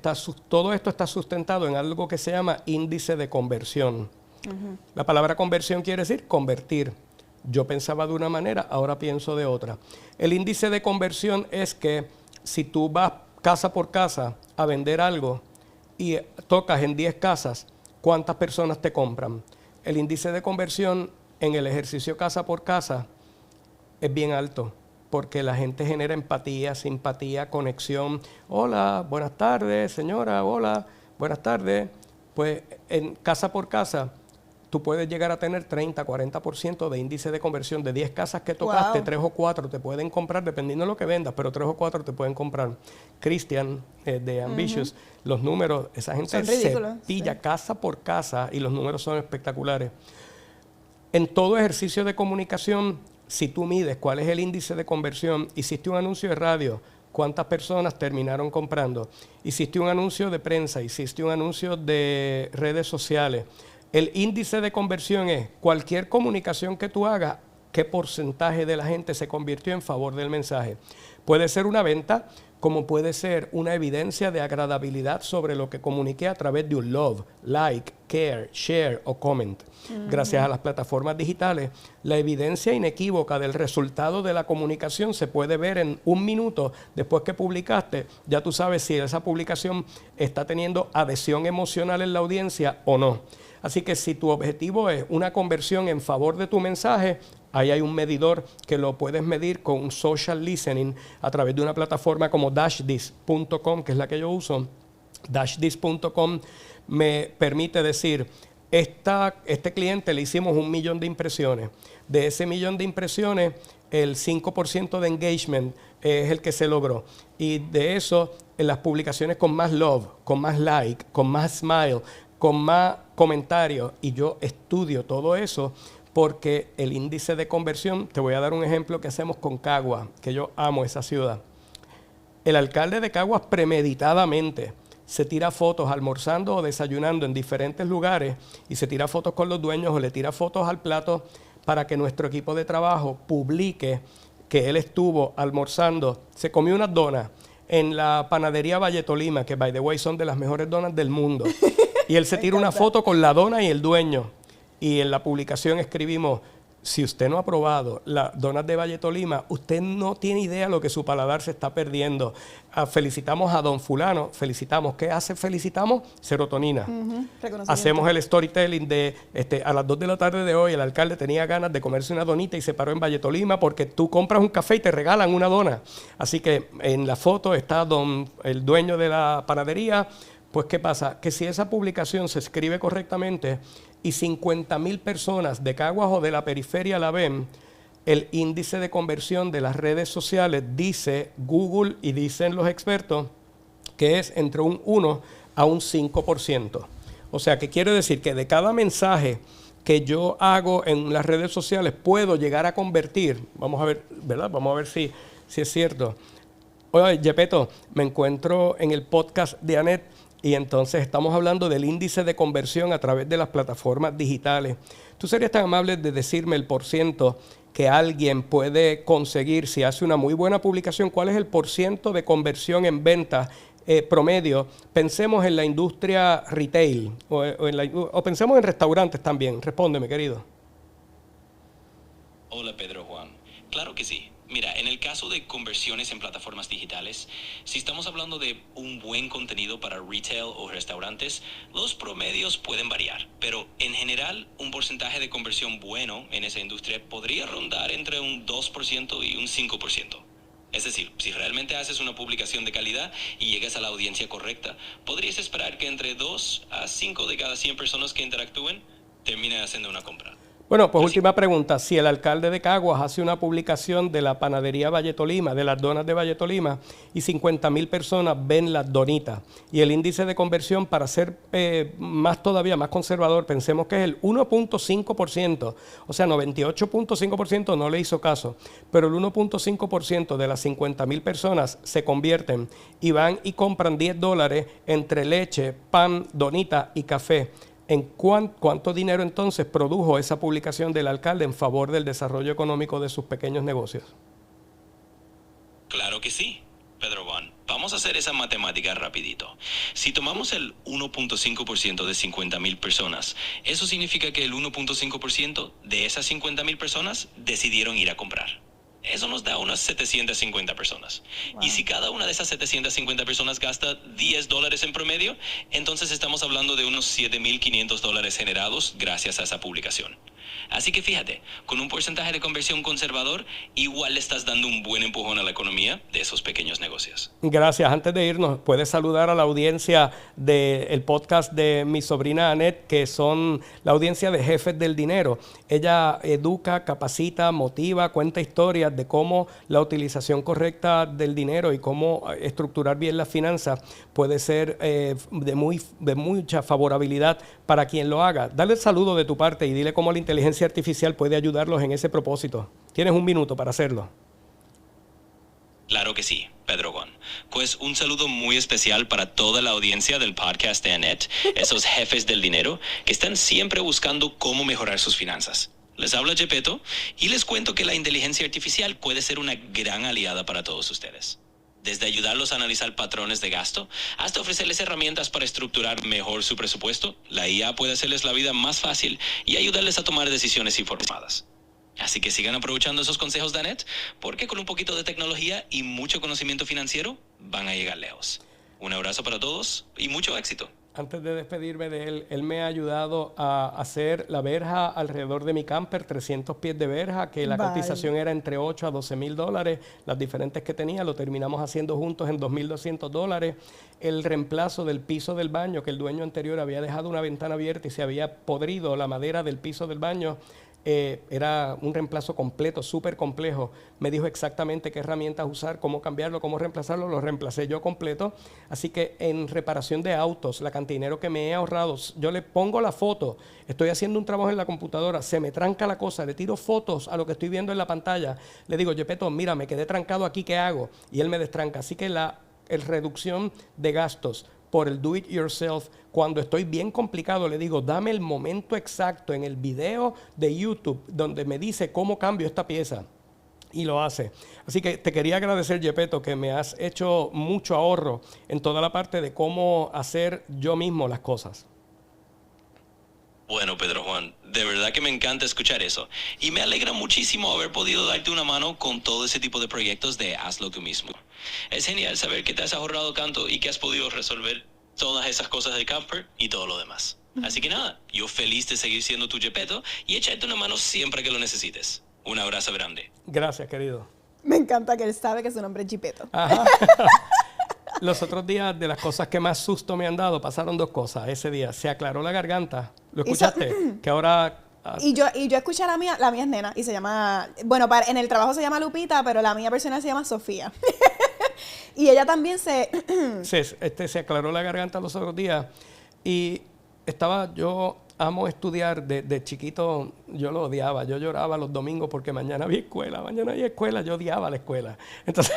todo esto está sustentado en algo que se llama índice de conversión. La palabra conversión quiere decir convertir. Yo pensaba de una manera, ahora pienso de otra. El índice de conversión es que si tú vas casa por casa a vender algo y tocas en 10 casas, ¿cuántas personas te compran? El índice de conversión en el ejercicio casa por casa es bien alto, porque la gente genera empatía, simpatía, conexión. Hola, buenas tardes, señora, hola, buenas tardes. Pues en casa por casa tú puedes llegar a tener 30, 40% de índice de conversión. De 10 casas que tocaste, 3 o 4 te pueden comprar, dependiendo de lo que vendas, pero 3 o 4 te pueden comprar. Christian, de Ambitious, los números, esa gente se pilla casa por casa y los números son espectaculares. En todo ejercicio de comunicación, si tú mides cuál es el índice de conversión, hiciste un anuncio de radio, ¿cuántas personas terminaron comprando? Hiciste un anuncio de prensa, hiciste un anuncio de redes sociales. El índice de conversión es cualquier comunicación que tú hagas, qué porcentaje de la gente se convirtió en favor del mensaje. Puede ser una venta, como puede ser una evidencia de agradabilidad sobre lo que comuniqué a través de un love, like, care, share o comment. Gracias a las plataformas digitales, la evidencia inequívoca del resultado de la comunicación se puede ver en 1 minuto después que publicaste. Ya tú sabes si esa publicación está teniendo adhesión emocional en la audiencia o no. Así que si tu objetivo es una conversión en favor de tu mensaje, ahí hay un medidor que lo puedes medir con un social listening a través de una plataforma como dashthis.com, que es la que yo uso. Dashthis.com me permite decir, este cliente le hicimos 1 millón de impresiones. De ese 1 millón de impresiones, el 5% de engagement es el que se logró. Y de eso, en las publicaciones con más love, con más like, con más smile, con más comentarios, y yo estudio todo eso, porque el índice de conversión, te voy a dar un ejemplo que hacemos con Caguas, que yo amo esa ciudad. El alcalde de Caguas premeditadamente se tira fotos almorzando o desayunando en diferentes lugares y se tira fotos con los dueños o le tira fotos al plato para que nuestro equipo de trabajo publique que él estuvo almorzando, se comió unas donas en la panadería Valle Tolima, que by the way son de las mejores donas del mundo. Y él se tira una foto con la dona y el dueño. Y en la publicación escribimos, si usted no ha probado las donas de Valle Tolima, usted no tiene idea lo que su paladar se está perdiendo. Felicitamos a don fulano, felicitamos. ¿Qué hace? Felicitamos serotonina. Hacemos el storytelling de a las 2 de la tarde de hoy el alcalde tenía ganas de comerse una donita y se paró en Valle Tolima porque tú compras un café y te regalan una dona. Así que en la foto está el dueño de la panadería. Pues, ¿qué pasa? Que si esa publicación se escribe correctamente y 50,000 personas de Caguas o de la periferia la ven, el índice de conversión de las redes sociales dice Google y dicen los expertos que es entre un 1 a un 5%. O sea, que quiere decir que de cada mensaje que yo hago en las redes sociales puedo llegar a convertir, vamos a ver, ¿verdad? Vamos a ver si es cierto. Oye, Gepetto, me encuentro en el podcast de Annette y entonces estamos hablando del índice de conversión a través de las plataformas digitales. ¿Tú serías tan amable de decirme el porciento que alguien puede conseguir si hace una muy buena publicación? ¿Cuál es el porciento de conversión en ventas promedio? Pensemos en la industria retail o pensemos en restaurantes también. Respóndeme, querido. Hola, Pedro Juan. Claro que sí. Mira, en el caso de conversiones en plataformas digitales, si estamos hablando de un buen contenido para retail o restaurantes, los promedios pueden variar, pero en general un porcentaje de conversión bueno en esa industria podría rondar entre un 2% y un 5%. Es decir, si realmente haces una publicación de calidad y llegas a la audiencia correcta, podrías esperar que entre 2 a 5 de cada 100 personas que interactúen terminen haciendo una compra. Bueno, pues última pregunta. Si el alcalde de Caguas hace una publicación de la panadería Valle Tolima, de las donas de Valle Tolima, y 50,000 personas ven las donitas, y el índice de conversión, para ser todavía más conservador, pensemos que es el 1.5%, o sea, 98.5% no le hizo caso, pero el 1.5% de las 50,000 personas se convierten y van y compran $10 entre leche, pan, donita y café. ¿En cuánto dinero entonces produjo esa publicación del alcalde en favor del desarrollo económico de sus pequeños negocios? Claro que sí, Pedro Juan. Vamos a hacer esa matemática rapidito. Si tomamos el 1.5% de 50,000 personas, eso significa que el 1.5% de esas 50,000 personas decidieron ir a comprar. Eso nos da unas 750 personas. Wow. Y si cada una de esas 750 personas gasta $10 en promedio, entonces estamos hablando de unos $7,500 generados gracias a esa publicación. Así que fíjate, con un porcentaje de conversión conservador, igual le estás dando un buen empujón a la economía de esos pequeños negocios. Gracias. Antes de irnos, puedes saludar a la audiencia del podcast de mi sobrina Annette, que son la audiencia de Jefes del Dinero. Ella educa, capacita, motiva, cuenta historias de cómo la utilización correcta del dinero y cómo estructurar bien las finanzas puede ser de mucha favorabilidad para quien lo haga. Dale el saludo de tu parte y dile cómo la inteligencia artificial puede ayudarlos en ese propósito. Tienes un minuto para hacerlo. Claro que sí, Pedro Juan. Pues un saludo muy especial para toda la audiencia del podcast de Annette, esos jefes del dinero que están siempre buscando cómo mejorar sus finanzas. Les habla Gepetto y les cuento que la inteligencia artificial puede ser una gran aliada para todos ustedes. Desde ayudarlos a analizar patrones de gasto hasta ofrecerles herramientas para estructurar mejor su presupuesto, la IA puede hacerles la vida más fácil y ayudarles a tomar decisiones informadas. Así que sigan aprovechando esos consejos de Annette, porque con un poquito de tecnología y mucho conocimiento financiero van a llegar lejos. Un abrazo para todos y mucho éxito. Antes de despedirme de él me ha ayudado a hacer la verja alrededor de mi camper, 300 pies de verja, que la cotización era entre $8,000 a $12,000. Las diferentes que tenía lo terminamos haciendo juntos en $2,200. El reemplazo del piso del baño, que el dueño anterior había dejado una ventana abierta y se había podrido la madera del piso del baño, era un reemplazo completo, súper complejo. Me dijo exactamente qué herramientas usar, cómo cambiarlo, cómo reemplazarlo. Lo reemplacé yo completo. Así que en reparación de autos, la cantidad de dinero que me he ahorrado, yo le pongo la foto, estoy haciendo un trabajo en la computadora, se me tranca la cosa, le tiro fotos a lo que estoy viendo en la pantalla. Le digo, Gepetto, mira, me quedé trancado aquí, ¿qué hago? Y él me destranca. Así que la reducción de gastos por el do it yourself, cuando estoy bien complicado, le digo, dame el momento exacto en el video de YouTube donde me dice cómo cambio esta pieza. Y lo hace. Así que te quería agradecer, Gepetto, que me has hecho mucho ahorro en toda la parte de cómo hacer yo mismo las cosas. Bueno, Pedro Juan, de verdad que me encanta escuchar eso. Y me alegra muchísimo haber podido darte una mano con todo ese tipo de proyectos de hazlo tú mismo. Es genial saber que te has ahorrado tanto y que has podido resolver todas esas cosas del camper y todo lo demás. Así que nada, yo feliz de seguir siendo tu Gepetto y echarte una mano siempre que lo necesites. Un abrazo grande. Gracias, querido. Me encanta que él sabe que su nombre es Gepetto. Ajá. Los otros días, de las cosas que más susto me han dado, pasaron dos cosas. Ese día se aclaró la garganta. ¿Lo escuchaste? Que ahora... Y yo escuché a la mía es nena, y se llama, bueno, en el trabajo se llama Lupita, pero la mía personal se llama Sofía. Y ella también se aclaró la garganta los otros días. Y yo amo estudiar, de chiquito yo lo odiaba, yo lloraba los domingos porque mañana había escuela, yo odiaba la escuela. Entonces...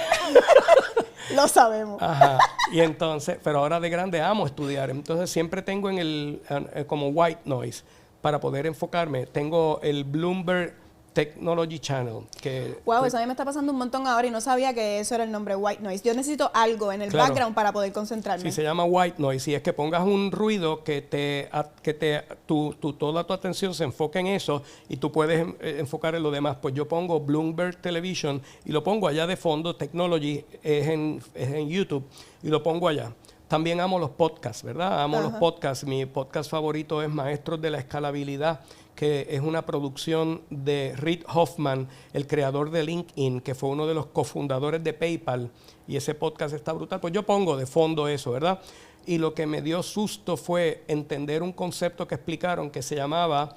Lo sabemos. Ajá. Y entonces, pero ahora de grande amo estudiar. Entonces siempre tengo como white noise para poder enfocarme. Tengo el Bloomberg Technology Channel. Wow, eso a mí me está pasando un montón ahora y no sabía que eso era el nombre white noise. Yo necesito algo en el background para poder concentrarme. Sí, se llama white noise y es que pongas un ruido que toda tu atención se enfoque en eso y tú puedes enfocar en lo demás. Pues yo pongo Bloomberg Television y lo pongo allá de fondo. Technology es en YouTube y lo pongo allá. También amo los podcasts, ¿verdad? Amo los podcasts. Mi podcast favorito es Maestros de la Escalabilidad, que es una producción de Reid Hoffman, el creador de LinkedIn, que fue uno de los cofundadores de PayPal, y ese podcast está brutal. Pues yo pongo de fondo eso, ¿verdad? Y lo que me dio susto fue entender un concepto que explicaron que se llamaba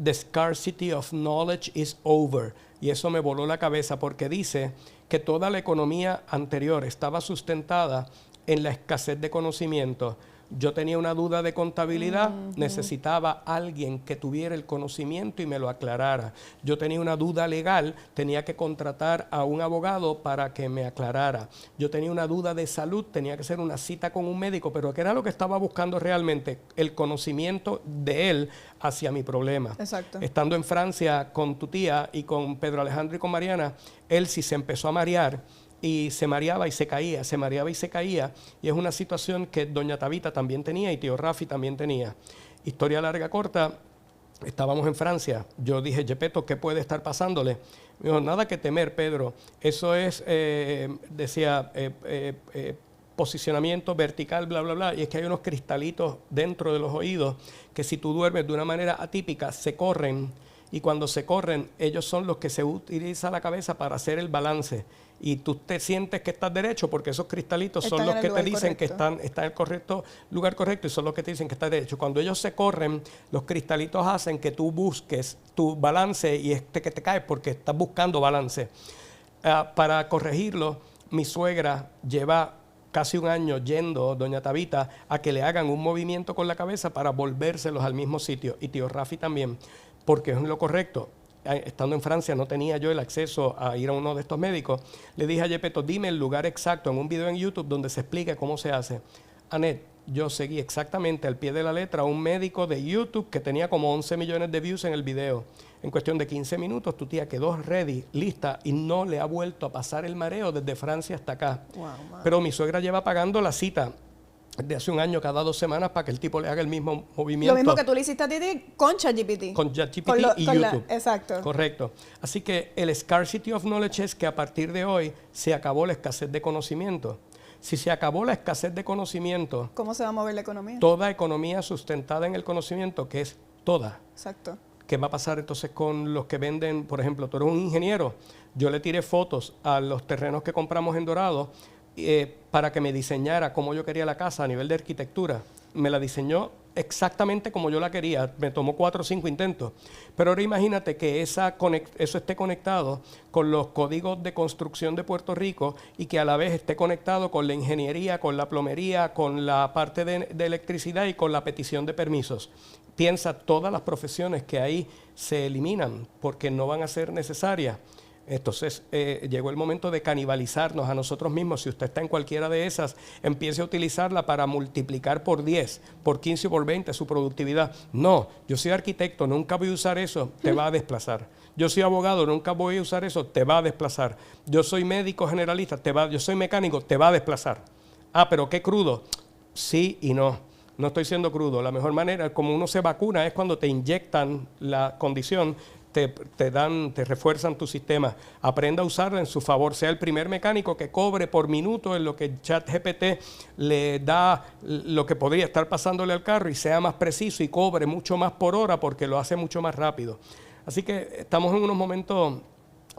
The Scarcity of Knowledge is Over. Y eso me voló la cabeza porque dice que toda la economía anterior estaba sustentada en la escasez de conocimiento. Yo tenía una duda de contabilidad, necesitaba alguien que tuviera el conocimiento y me lo aclarara. Yo tenía una duda legal, tenía que contratar a un abogado para que me aclarara. Yo tenía una duda de salud, tenía que hacer una cita con un médico, pero ¿qué era lo que estaba buscando realmente? El conocimiento de él hacia mi problema. Exacto. Estando en Francia con tu tía y con Pedro Alejandro y con Mariana, él sí se empezó a marear. Y se mareaba y se caía, se mareaba y se caía. Y es una situación que doña Tabita también tenía y tío Rafi también tenía. Historia larga, corta, estábamos en Francia. Yo dije, Gepetto, ¿qué puede estar pasándole? Me dijo, nada que temer, Pedro. Eso es, posicionamiento vertical, bla, bla, bla. Y es que hay unos cristalitos dentro de los oídos que si tú duermes de una manera atípica, se corren. Y cuando se corren, ellos son los que se utiliza la cabeza para hacer el balance. Y tú te sientes que estás derecho porque esos cristalitos son los que te dicen que están en el lugar correcto y son los que te dicen que estás derecho. Cuando ellos se corren, los cristalitos hacen que tú busques tu balance y que te caes porque estás buscando balance. Para corregirlo, mi suegra lleva casi un año yendo, doña Tabita, a que le hagan un movimiento con la cabeza para volvérselos al mismo sitio. Y tío Rafi también, porque es lo correcto. Estando en Francia no tenía yo el acceso a ir a uno de estos médicos. Le dije a Gepetto, dime el lugar exacto en un video en YouTube donde se explique cómo se hace. Anet, yo seguí exactamente al pie de la letra a un médico de YouTube que tenía como 11 millones de views en el video. En cuestión de 15 minutos tu tía quedó ready, lista y no le ha vuelto a pasar el mareo desde Francia hasta acá. Wow. Pero mi suegra lleva pagando la cita de hace un año cada 2 semanas para que el tipo le haga el mismo movimiento. Lo mismo que tú le hiciste a Titi con ChatGPT. Con ChatGPT y YouTube. Exacto. Correcto. Así que el scarcity of knowledge es que a partir de hoy se acabó la escasez de conocimiento. Si se acabó la escasez de conocimiento, ¿cómo se va a mover la economía? Toda economía sustentada en el conocimiento, que es toda. Exacto. ¿Qué va a pasar entonces con los que venden? Por ejemplo, tú eres un ingeniero. Yo le tiré fotos a los terrenos que compramos en Dorado para que me diseñara cómo yo quería la casa a nivel de arquitectura. Me la diseñó exactamente como yo la quería. Me tomó 4 o 5 intentos. Pero ahora imagínate que eso esté conectado con los códigos de construcción de Puerto Rico y que a la vez esté conectado con la ingeniería, con la plomería, con la parte de electricidad y con la petición de permisos. Piensa todas las profesiones que ahí se eliminan porque no van a ser necesarias. Entonces, llegó el momento de canibalizarnos a nosotros mismos. Si usted está en cualquiera de esas, empiece a utilizarla para multiplicar por 10, por 15 o por 20 su productividad. No, yo soy arquitecto, nunca voy a usar eso, te va a desplazar. Yo soy abogado, nunca voy a usar eso, te va a desplazar. Yo soy médico generalista, yo soy mecánico, te va a desplazar. Ah, pero qué crudo. Sí y no. No estoy siendo crudo. La mejor manera, como uno se vacuna, es cuando te inyectan la condición, te refuerzan tu sistema. Aprenda a usarla en su favor. Sea el primer mecánico que cobre por minuto en lo que ChatGPT le da lo que podría estar pasándole al carro y sea más preciso y cobre mucho más por hora porque lo hace mucho más rápido. Así que estamos en unos momentos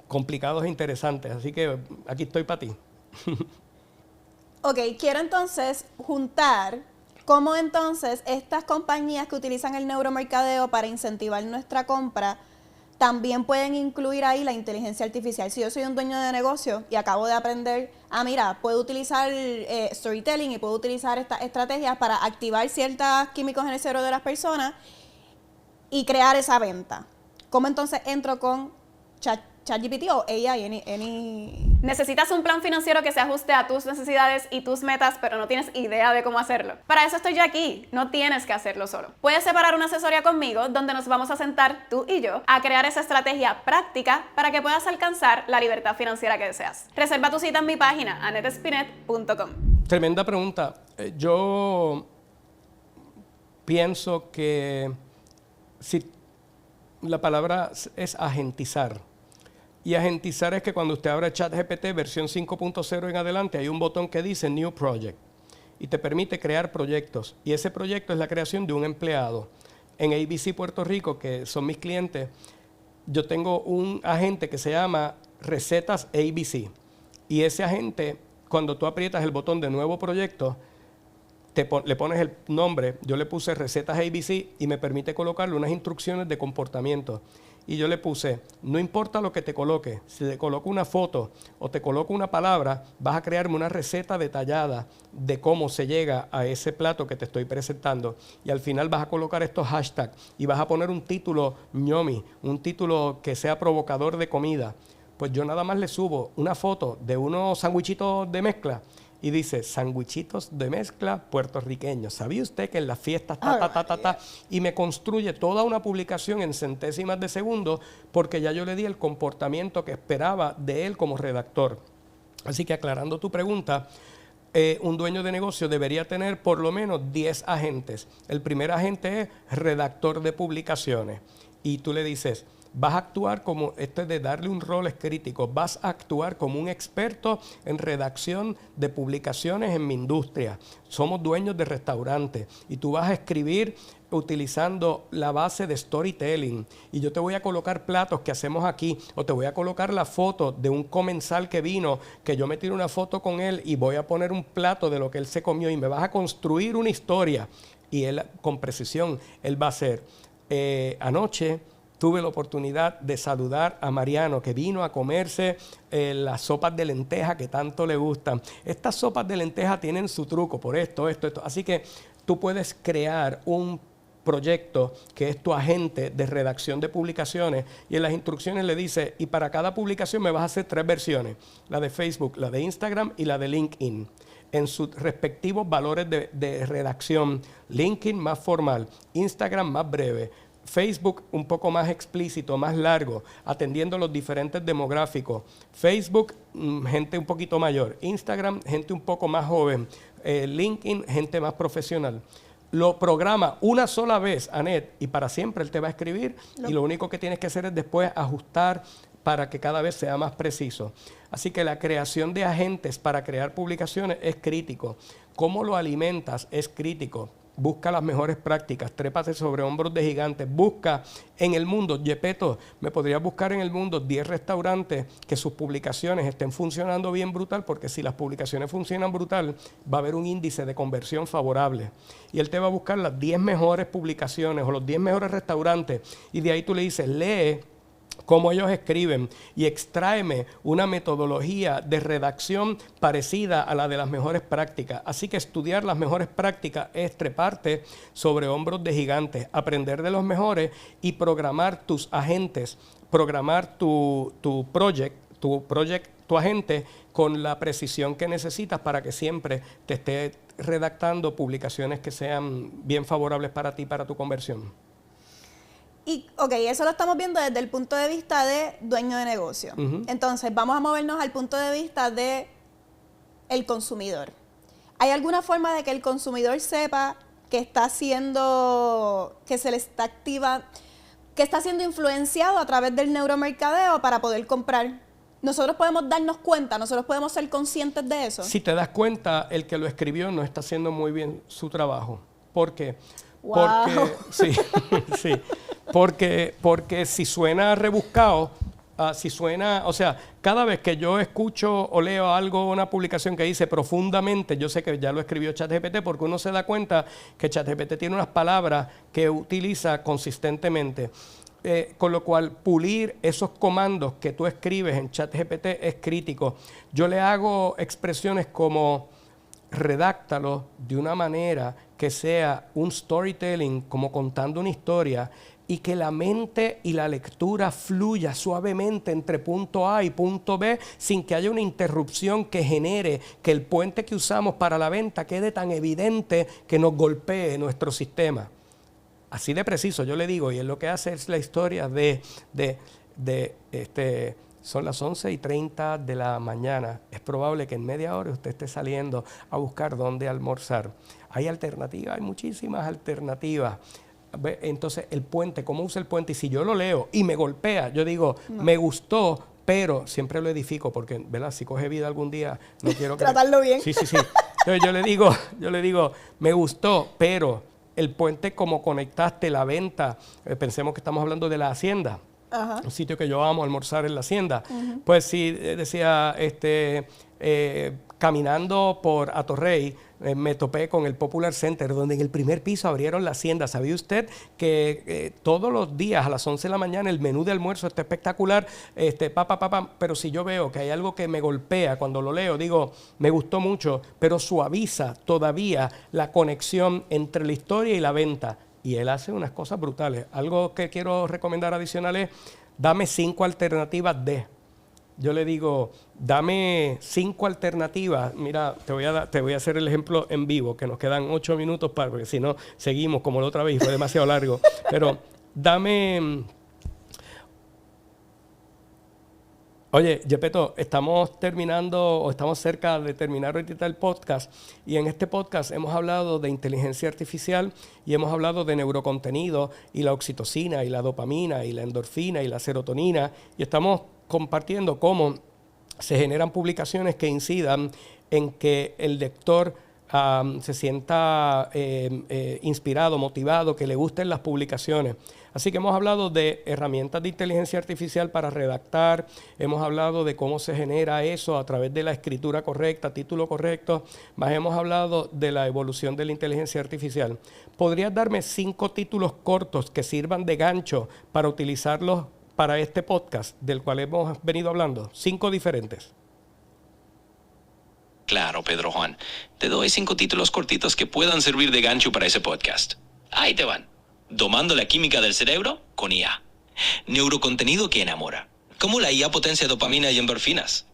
complicados e interesantes. Así que aquí estoy para ti. Ok, quiero entonces juntar cómo entonces estas compañías que utilizan el neuromercadeo para incentivar nuestra compra también pueden incluir ahí la inteligencia artificial. Si yo soy un dueño de negocio y acabo de aprender, mira, puedo utilizar storytelling y puedo utilizar estas estrategias para activar ciertos químicos en el cerebro de las personas y crear esa venta. ¿Cómo entonces entro con ChatGPT o AI? Necesitas un plan financiero que se ajuste a tus necesidades y tus metas, pero no tienes idea de cómo hacerlo. Para eso estoy yo aquí, no tienes que hacerlo solo. Puedes separar una asesoría conmigo donde nos vamos a sentar tú y yo a crear esa estrategia práctica para que puedas alcanzar la libertad financiera que deseas. Reserva tu cita en mi página, anettespinet.com. Tremenda pregunta. Yo pienso que si la palabra es agentizar. Y agentizar es que cuando usted abre ChatGPT versión 5.0 en adelante, hay un botón que dice New Project y te permite crear proyectos. Y ese proyecto es la creación de un empleado. En ABC Puerto Rico, que son mis clientes, yo tengo un agente que se llama Recetas ABC. Y ese agente, cuando tú aprietas el botón de nuevo proyecto, le pones el nombre. Yo le puse Recetas ABC y me permite colocarle unas instrucciones de comportamiento. Y yo le puse, no importa lo que te coloque, si te coloco una foto o te coloco una palabra, vas a crearme una receta detallada de cómo se llega a ese plato que te estoy presentando. Y al final vas a colocar estos hashtags y vas a poner un título ñomi, un título que sea provocador de comida. Pues yo nada más le subo una foto de unos sandwichitos de mezcla y dice, sandwichitos de mezcla puertorriqueños. ¿Sabía usted que en las fiestas Y me construye toda una publicación en centésimas de segundo porque ya yo le di el comportamiento que esperaba de él como redactor. Así que aclarando tu pregunta, un dueño de negocio debería tener por lo menos 10 agentes. El primer agente es redactor de publicaciones. Y tú le dices, vas a actuar como, esto es de darle un rol es crítico, vas a actuar como un experto en redacción de publicaciones en mi industria. Somos dueños de restaurantes y tú vas a escribir utilizando la base de storytelling y yo te voy a colocar platos que hacemos aquí o te voy a colocar la foto de un comensal que vino, que yo me tiro una foto con él y voy a poner un plato de lo que él se comió y me vas a construir una historia y él con precisión, él va a hacer, anoche tuve la oportunidad de saludar a Mariano, que vino a comerse las sopas de lenteja que tanto le gustan. Estas sopas de lenteja tienen su truco por esto. Así que tú puedes crear un proyecto que es tu agente de redacción de publicaciones y en las instrucciones le dice, y para cada publicación me vas a hacer 3 versiones, la de Facebook, la de Instagram y la de LinkedIn, en sus respectivos valores de redacción. LinkedIn más formal, Instagram más breve, Facebook un poco más explícito, más largo, atendiendo los diferentes demográficos. Facebook, gente un poquito mayor. Instagram, gente un poco más joven. LinkedIn, gente más profesional. Lo programa una sola vez, Anet, y para siempre él te va a escribir. Y lo único que tienes que hacer es después ajustar para que cada vez sea más preciso. Así que la creación de agentes para crear publicaciones es crítico. Cómo lo alimentas es crítico. busca las mejores prácticas, trépate sobre hombros de gigantes, busca en el mundo, Yepeto, me podrías buscar en el mundo 10 restaurantes que sus publicaciones estén funcionando bien brutal, porque si las publicaciones funcionan brutal, va a haber un índice de conversión favorable. Y él te va a buscar las 10 mejores publicaciones o los 10 mejores restaurantes, y de ahí tú le dices, lee cómo ellos escriben y extráeme una metodología de redacción parecida a la de las mejores prácticas. Así que estudiar las mejores prácticas es treparte sobre hombros de gigantes, aprender de los mejores y programar tus agentes, programar tu agente con la precisión que necesitas para que siempre te esté redactando publicaciones que sean bien favorables para ti, para tu conversión. Y, ok, eso lo estamos viendo desde el punto de vista de dueño de negocio. Entonces, vamos a movernos al punto de vista de el consumidor. ¿Hay alguna forma de que el consumidor sepa que está siendo, que se le está activa, que está siendo influenciado a través del neuromercadeo para poder comprar? ¿Nosotros podemos darnos cuenta, nosotros podemos ser conscientes de eso? Si te das cuenta, el que lo escribió no está haciendo muy bien su trabajo. ¿Por qué? Wow. Porque, sí, sí. Porque si suena rebuscado, si suena, o sea, cada vez que yo escucho o leo algo, una publicación que dice profundamente, yo sé que ya lo escribió ChatGPT, porque uno se da cuenta que ChatGPT tiene unas palabras que utiliza consistentemente. Con lo cual, pulir esos comandos que tú escribes en ChatGPT es crítico. Yo le hago expresiones como redáctalo de una manera que sea un storytelling, como contando una historia, y que la mente y la lectura fluya suavemente entre punto A y punto B sin que haya una interrupción que genere que el puente que usamos para la venta quede tan evidente que nos golpee nuestro sistema. Así de preciso, yo le digo, y él lo que hace es la historia son las 11:30 de la mañana. Es probable que en media hora usted esté saliendo a buscar dónde almorzar. Hay alternativas, hay muchísimas alternativas. Entonces, el puente, ¿cómo usa el puente? Y si yo lo leo y me golpea, yo digo, no. Me gustó, pero siempre lo edifico, porque, ¿verdad? Si coge vida algún día, no quiero que... Tratarlo bien. Sí. Entonces, yo le digo, me gustó, pero el puente, como conectaste la venta, pensemos que estamos hablando de la hacienda. Ajá. Un sitio que yo amo almorzar en la hacienda. Pues sí, decía, caminando por Atorrey, me topé con el Popular Center, donde en el primer piso abrieron la hacienda. ¿Sabía usted que todos los días a las 11 de la mañana el menú de almuerzo está espectacular? Pero si yo veo que hay algo que me golpea cuando lo leo, digo, me gustó mucho, pero suaviza todavía la conexión entre la historia y la venta. Y él hace unas cosas brutales. Algo que quiero recomendar adicional es, dame 5 alternativas de. Yo le digo, dame 5 alternativas. Mira, te voy a hacer el ejemplo en vivo, que nos quedan 8 minutos porque si no, seguimos como la otra vez y fue demasiado largo. Pero dame... Oye, Yepeto, estamos cerca de terminar ahorita el podcast, y en este podcast hemos hablado de inteligencia artificial y hemos hablado de neurocontenido y la oxitocina y la dopamina y la endorfina y la serotonina, y estamos compartiendo cómo se generan publicaciones que incidan en que el lector se sienta inspirado, motivado, que le gusten las publicaciones. Así que hemos hablado de herramientas de inteligencia artificial para redactar, hemos hablado de cómo se genera eso a través de la escritura correcta, título correcto, más hemos hablado de la evolución de la inteligencia artificial. ¿Podrías darme 5 títulos cortos que sirvan de gancho para utilizarlos para este podcast del cual hemos venido hablando? 5 diferentes. Claro, Pedro Juan. Te doy 5 títulos cortitos que puedan servir de gancho para ese podcast. Ahí te van. Domando la química del cerebro con IA. Neurocontenido que enamora. ¿Cómo la IA potencia dopamina y endorfinas?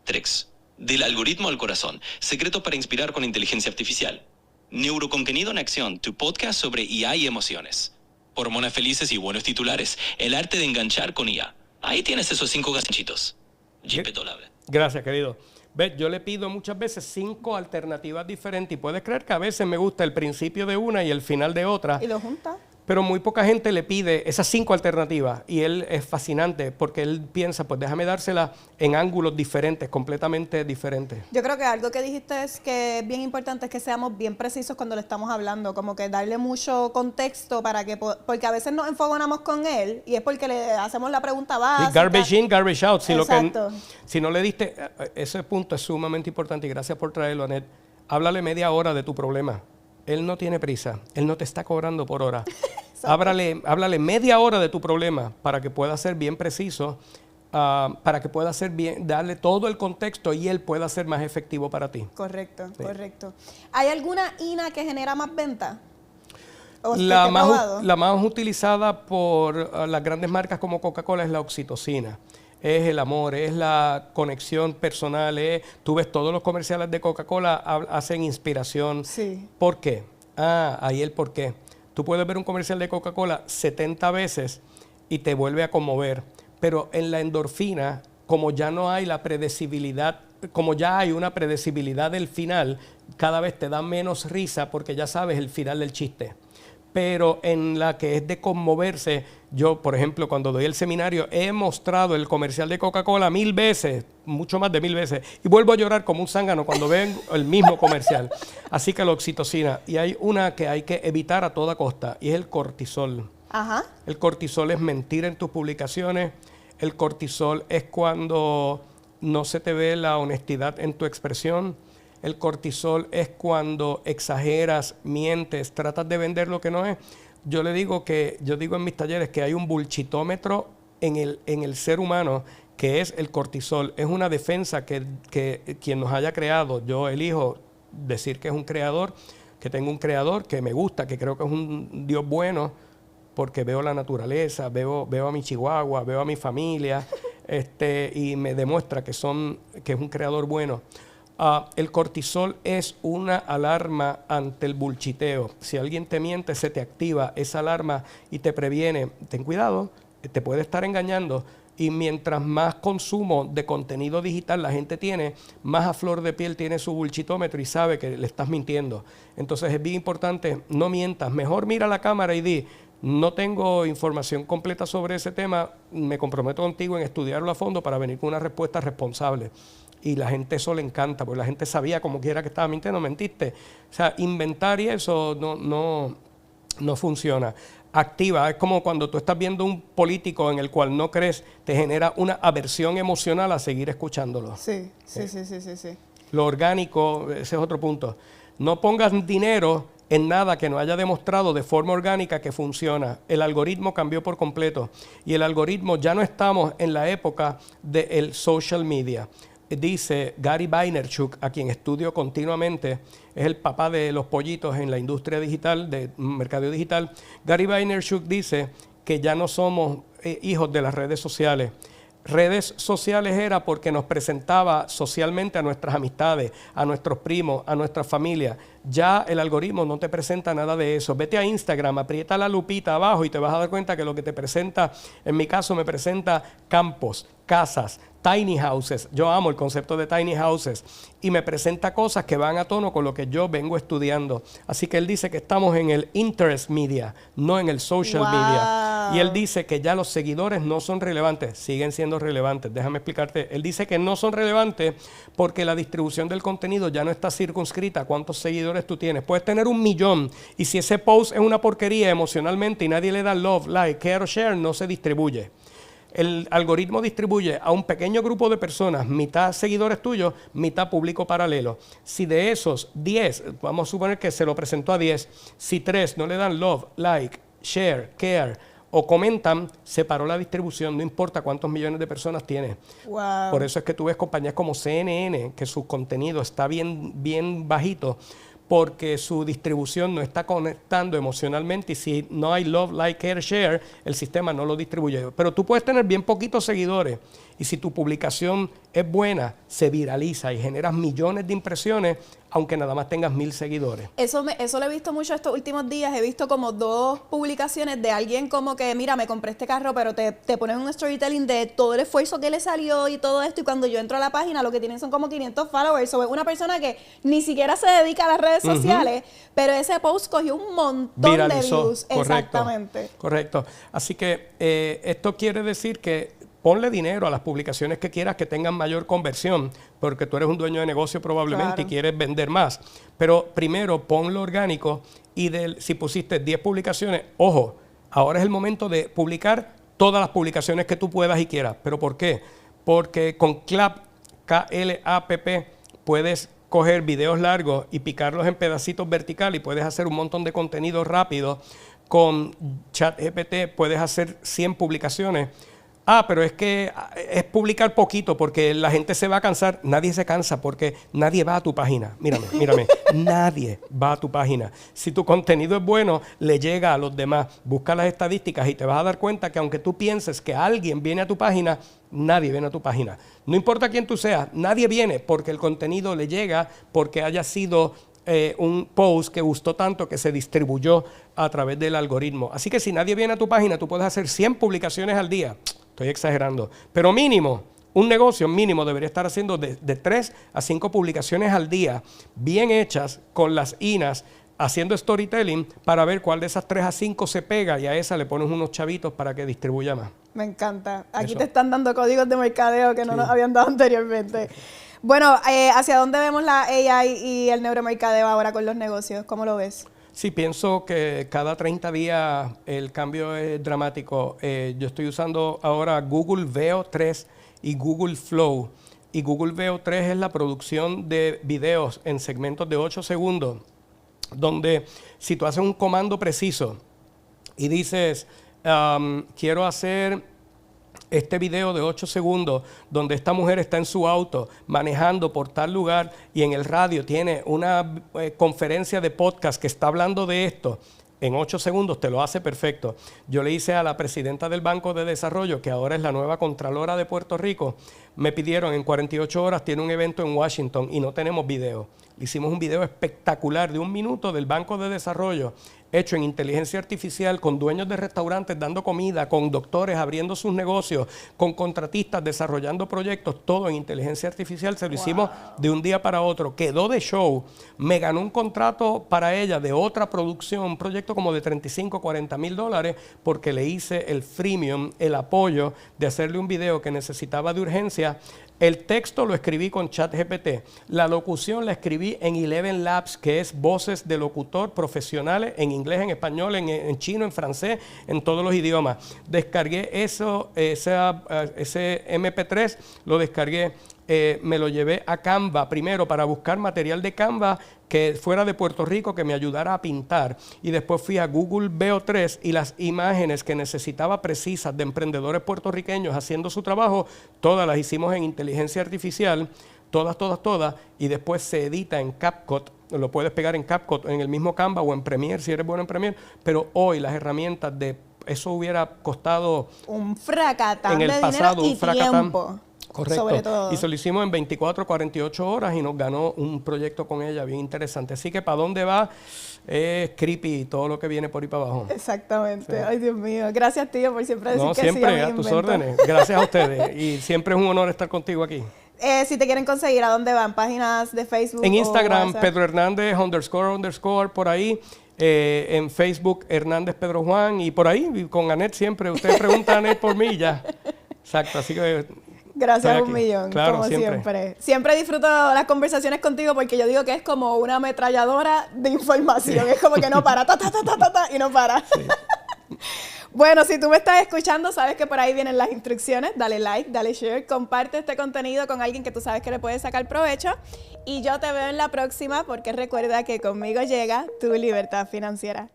Tricks. Del algoritmo al corazón. Secreto para inspirar con inteligencia artificial. Neurocontenido en acción. Tu podcast sobre IA y emociones. Hormonas felices y buenos titulares. El arte de enganchar con IA. Ahí tienes esos 5 ganchitos. Yepeto habla. Gracias, querido. ¿Ves? Yo le pido muchas veces 5 alternativas diferentes y puedes creer que a veces me gusta el principio de una y el final de otra. ¿Y lo junta? Pero muy poca gente le pide esas 5 alternativas y él es fascinante porque él piensa, pues déjame dársela en ángulos diferentes, completamente diferentes. Yo creo que algo que dijiste es que es bien importante es que seamos bien precisos cuando le estamos hablando, como que darle mucho contexto para que, porque a veces nos enfogonamos con él y es porque le hacemos la pregunta básica. Y garbage in, garbage out. Exacto. Si no le diste, ese punto es sumamente importante y gracias por traerlo, Anet. Háblale media hora de tu problema. Él no tiene prisa, él no te está cobrando por hora. Háblale media hora de tu problema para que pueda ser bien preciso, para que pueda ser bien, darle todo el contexto y él pueda ser más efectivo para ti. Correcto, sí. Correcto. ¿Hay alguna INA que genera más venta? La más utilizada por las grandes marcas como Coca-Cola es la oxitocina. Es el amor, es la conexión personal. Tú ves todos los comerciales de Coca-Cola hacen inspiración. Sí. ¿Por qué? Ahí el por qué. Tú puedes ver un comercial de Coca-Cola 70 veces y te vuelve a conmover. Pero en la endorfina, como ya no hay la predecibilidad, como ya hay una predecibilidad del final, cada vez te da menos risa porque ya sabes el final del chiste. Pero en la que es de conmoverse, yo, por ejemplo, cuando doy el seminario, he mostrado el comercial de Coca-Cola 1000 veces, mucho más de 1000 veces, y vuelvo a llorar como un zángano cuando ven el mismo comercial. Así que la oxitocina. Y hay una que hay que evitar a toda costa, y es el cortisol. Ajá. El cortisol es mentir en tus publicaciones. El cortisol es cuando no se te ve la honestidad en tu expresión. El cortisol es cuando exageras, mientes, tratas de vender lo que no es. Yo digo en mis talleres que hay un bullchitómetro en el ser humano que es el cortisol. Es una defensa que quien nos haya creado, yo elijo decir que es un creador, que tengo un creador que me gusta, que creo que es un Dios bueno, porque veo la naturaleza, veo a mi chihuahua, veo a mi familia, y me demuestra que es un creador bueno. El cortisol es una alarma ante el bullchiteo. Si alguien te miente, se te activa esa alarma y te previene. Ten cuidado, te puede estar engañando. Y mientras más consumo de contenido digital la gente tiene, más a flor de piel tiene su bullchitómetro y sabe que le estás mintiendo. Entonces es bien importante, no mientas. Mejor mira a la cámara y di, no tengo información completa sobre ese tema, me comprometo contigo en estudiarlo a fondo para venir con una respuesta responsable. Y la gente eso le encanta, porque la gente sabía como quiera que estaba mintiendo, mentiste. O sea, inventar y eso no funciona. Activa, es como cuando tú estás viendo un político en el cual no crees, te genera una aversión emocional a seguir escuchándolo. Sí. Lo orgánico, ese es otro punto. No pongas dinero en nada que no haya demostrado de forma orgánica que funciona. El algoritmo cambió por completo y el algoritmo ya no estamos en la época del social media. Dice Gary Vaynerchuk, a quien estudio continuamente, es el papá de los pollitos en la industria digital, de mercadeo digital. Gary Vaynerchuk dice que ya no somos hijos de las redes sociales. Redes sociales era porque nos presentaba socialmente a nuestras amistades, a nuestros primos, a nuestra familia. Ya el algoritmo no te presenta nada de eso. Vete a Instagram, aprieta la lupita abajo y te vas a dar cuenta que lo que te presenta, en mi caso me presenta campos, casas, tiny houses. Yo amo el concepto de tiny houses y me presenta cosas que van a tono con lo que yo vengo estudiando. Así que él dice que estamos en el interest media, no en el social media. Y él dice que ya los seguidores no son relevantes, siguen siendo relevantes. Déjame explicarte. Él dice que no son relevantes porque la distribución del contenido ya no está circunscrita a cuántos seguidores tú tienes. Puedes tener 1 millón y si ese post es una porquería emocionalmente y nadie le da love, like, care o share, no se distribuye. El algoritmo distribuye a un pequeño grupo de personas, mitad seguidores tuyos, mitad público paralelo. Si de esos 10, vamos a suponer que se lo presentó a 10, si 3 no le dan love, like, share, care o comentan, se paró la distribución, no importa cuántos millones de personas tiene. Wow. Por eso es que tú ves compañías como CNN, que su contenido está bien bajito, porque su distribución no está conectando emocionalmente y si no hay love, like, care, share, el sistema no lo distribuye. Pero tú puedes tener bien poquitos seguidores Y si tu publicación es buena, se viraliza y generas millones de impresiones, aunque nada más tengas 1000 seguidores. Eso lo he visto mucho estos últimos días. He visto como 2 publicaciones de alguien como que, mira, me compré este carro, pero te pones un storytelling de todo el esfuerzo que le salió y todo esto. Y cuando yo entro a la página, lo que tienen son como 500 followers. O es una persona que ni siquiera se dedica a las redes sociales, pero ese post cogió un montón Viralizó, de views. correcto, Exactamente. Correcto. Así que esto quiere decir que ponle dinero a las publicaciones que quieras que tengan mayor conversión, porque tú eres un dueño de negocio probablemente y quieres vender más. Pero primero ponlo orgánico y si pusiste 10 publicaciones, ojo, ahora es el momento de publicar todas las publicaciones que tú puedas y quieras. ¿Pero por qué? Porque con Clap, K-L-A-P-P, puedes coger videos largos y picarlos en pedacitos vertical y puedes hacer un montón de contenido rápido. Con ChatGPT puedes hacer 100 publicaciones. Pero es que es publicar poquito porque la gente se va a cansar. Nadie se cansa porque nadie va a tu página. Mírame. Nadie va a tu página. Si tu contenido es bueno, le llega a los demás. Busca las estadísticas y te vas a dar cuenta que aunque tú pienses que alguien viene a tu página, nadie viene a tu página. No importa quién tú seas, nadie viene porque el contenido le llega, porque haya sido un post que gustó tanto que se distribuyó a través del algoritmo. Así que si nadie viene a tu página, tú puedes hacer 100 publicaciones al día. Estoy exagerando, pero mínimo, un negocio mínimo debería estar haciendo de 3 a 5 publicaciones al día, bien hechas, con las INAs, haciendo storytelling para ver cuál de esas 3 a 5 se pega y a esa le pones unos chavitos para que distribuya más. Me encanta. Aquí Eso. te están dando códigos de mercadeo que no nos habían dado anteriormente. Bueno, ¿hacia dónde vemos la AI y el neuromercadeo ahora con los negocios? ¿Cómo lo ves? Sí, pienso que cada 30 días el cambio es dramático. Yo estoy usando ahora Google Veo 3 y Google Flow. Y Google Veo 3 es la producción de videos en segmentos de 8 segundos, donde si tú haces un comando preciso y dices, quiero hacer este video de 8 segundos donde esta mujer está en su auto manejando por tal lugar y en el radio tiene una conferencia de podcast que está hablando de esto, en 8 segundos te lo hace perfecto. Yo le hice a la presidenta del Banco de Desarrollo, que ahora es la nueva Contralora de Puerto Rico, me pidieron en 48 horas, tiene un evento en Washington y no tenemos video. Le hicimos un video espectacular de 1 minuto del Banco de Desarrollo, hecho en inteligencia artificial, con dueños de restaurantes dando comida, con doctores abriendo sus negocios, con contratistas desarrollando proyectos, todo en inteligencia artificial. Se lo hicimos de un día para otro. Quedó de show. Me ganó un contrato para ella de otra producción, un proyecto como de 35, 40 mil dólares, porque le hice el freemium, el apoyo de hacerle un video que necesitaba de urgencia. El texto lo escribí con ChatGPT. La locución la escribí en Eleven Labs, que es voces de locutor profesionales en inglés, en español, en chino, en francés, en todos los idiomas. Descargué ese MP3, lo descargué, me lo llevé a Canva primero para buscar material de Canva que fuera de Puerto Rico, que me ayudara a pintar. Y después fui a Google Veo 3 y las imágenes que necesitaba precisas de emprendedores puertorriqueños haciendo su trabajo, todas las hicimos en inteligencia artificial, todas, y después se edita en CapCut. Lo puedes pegar en CapCut, en el mismo Canva o en Premiere, si eres bueno en Premiere, pero hoy las herramientas de eso hubiera costado un fracatán en el de pasado, dinero y un fracatán. tiempo. Correcto. Sobre todo. Y se lo hicimos en 24, 48 horas y nos ganó un proyecto con ella bien interesante. Así que ¿para dónde va? Es creepy todo lo que viene por ahí para abajo. Exactamente. Sí. Ay, Dios mío. Gracias, tío, por siempre decir No, que siempre sí a a mi tus invento. órdenes. Gracias a ustedes. Y siempre es un honor estar contigo aquí. Si te quieren conseguir, ¿a dónde van? ¿Páginas de Facebook? En o Instagram, WhatsApp? Pedro Hernández, _ por ahí. En Facebook, Hernández Pedro Juan. Y por ahí, con Anet siempre. Ustedes preguntan a Anet por mí y ya. Exacto, así que... Gracias estoy un aquí. millón, Claro, como siempre. siempre. Siempre disfruto las conversaciones contigo porque yo digo que es como una ametralladora de información. Sí. Es como que no para, y no para. Sí. Bueno, si tú me estás escuchando, sabes que por ahí vienen las instrucciones. Dale like, dale share, comparte este contenido con alguien que tú sabes que le puede sacar provecho. Y yo te veo en la próxima porque recuerda que conmigo llega tu libertad financiera.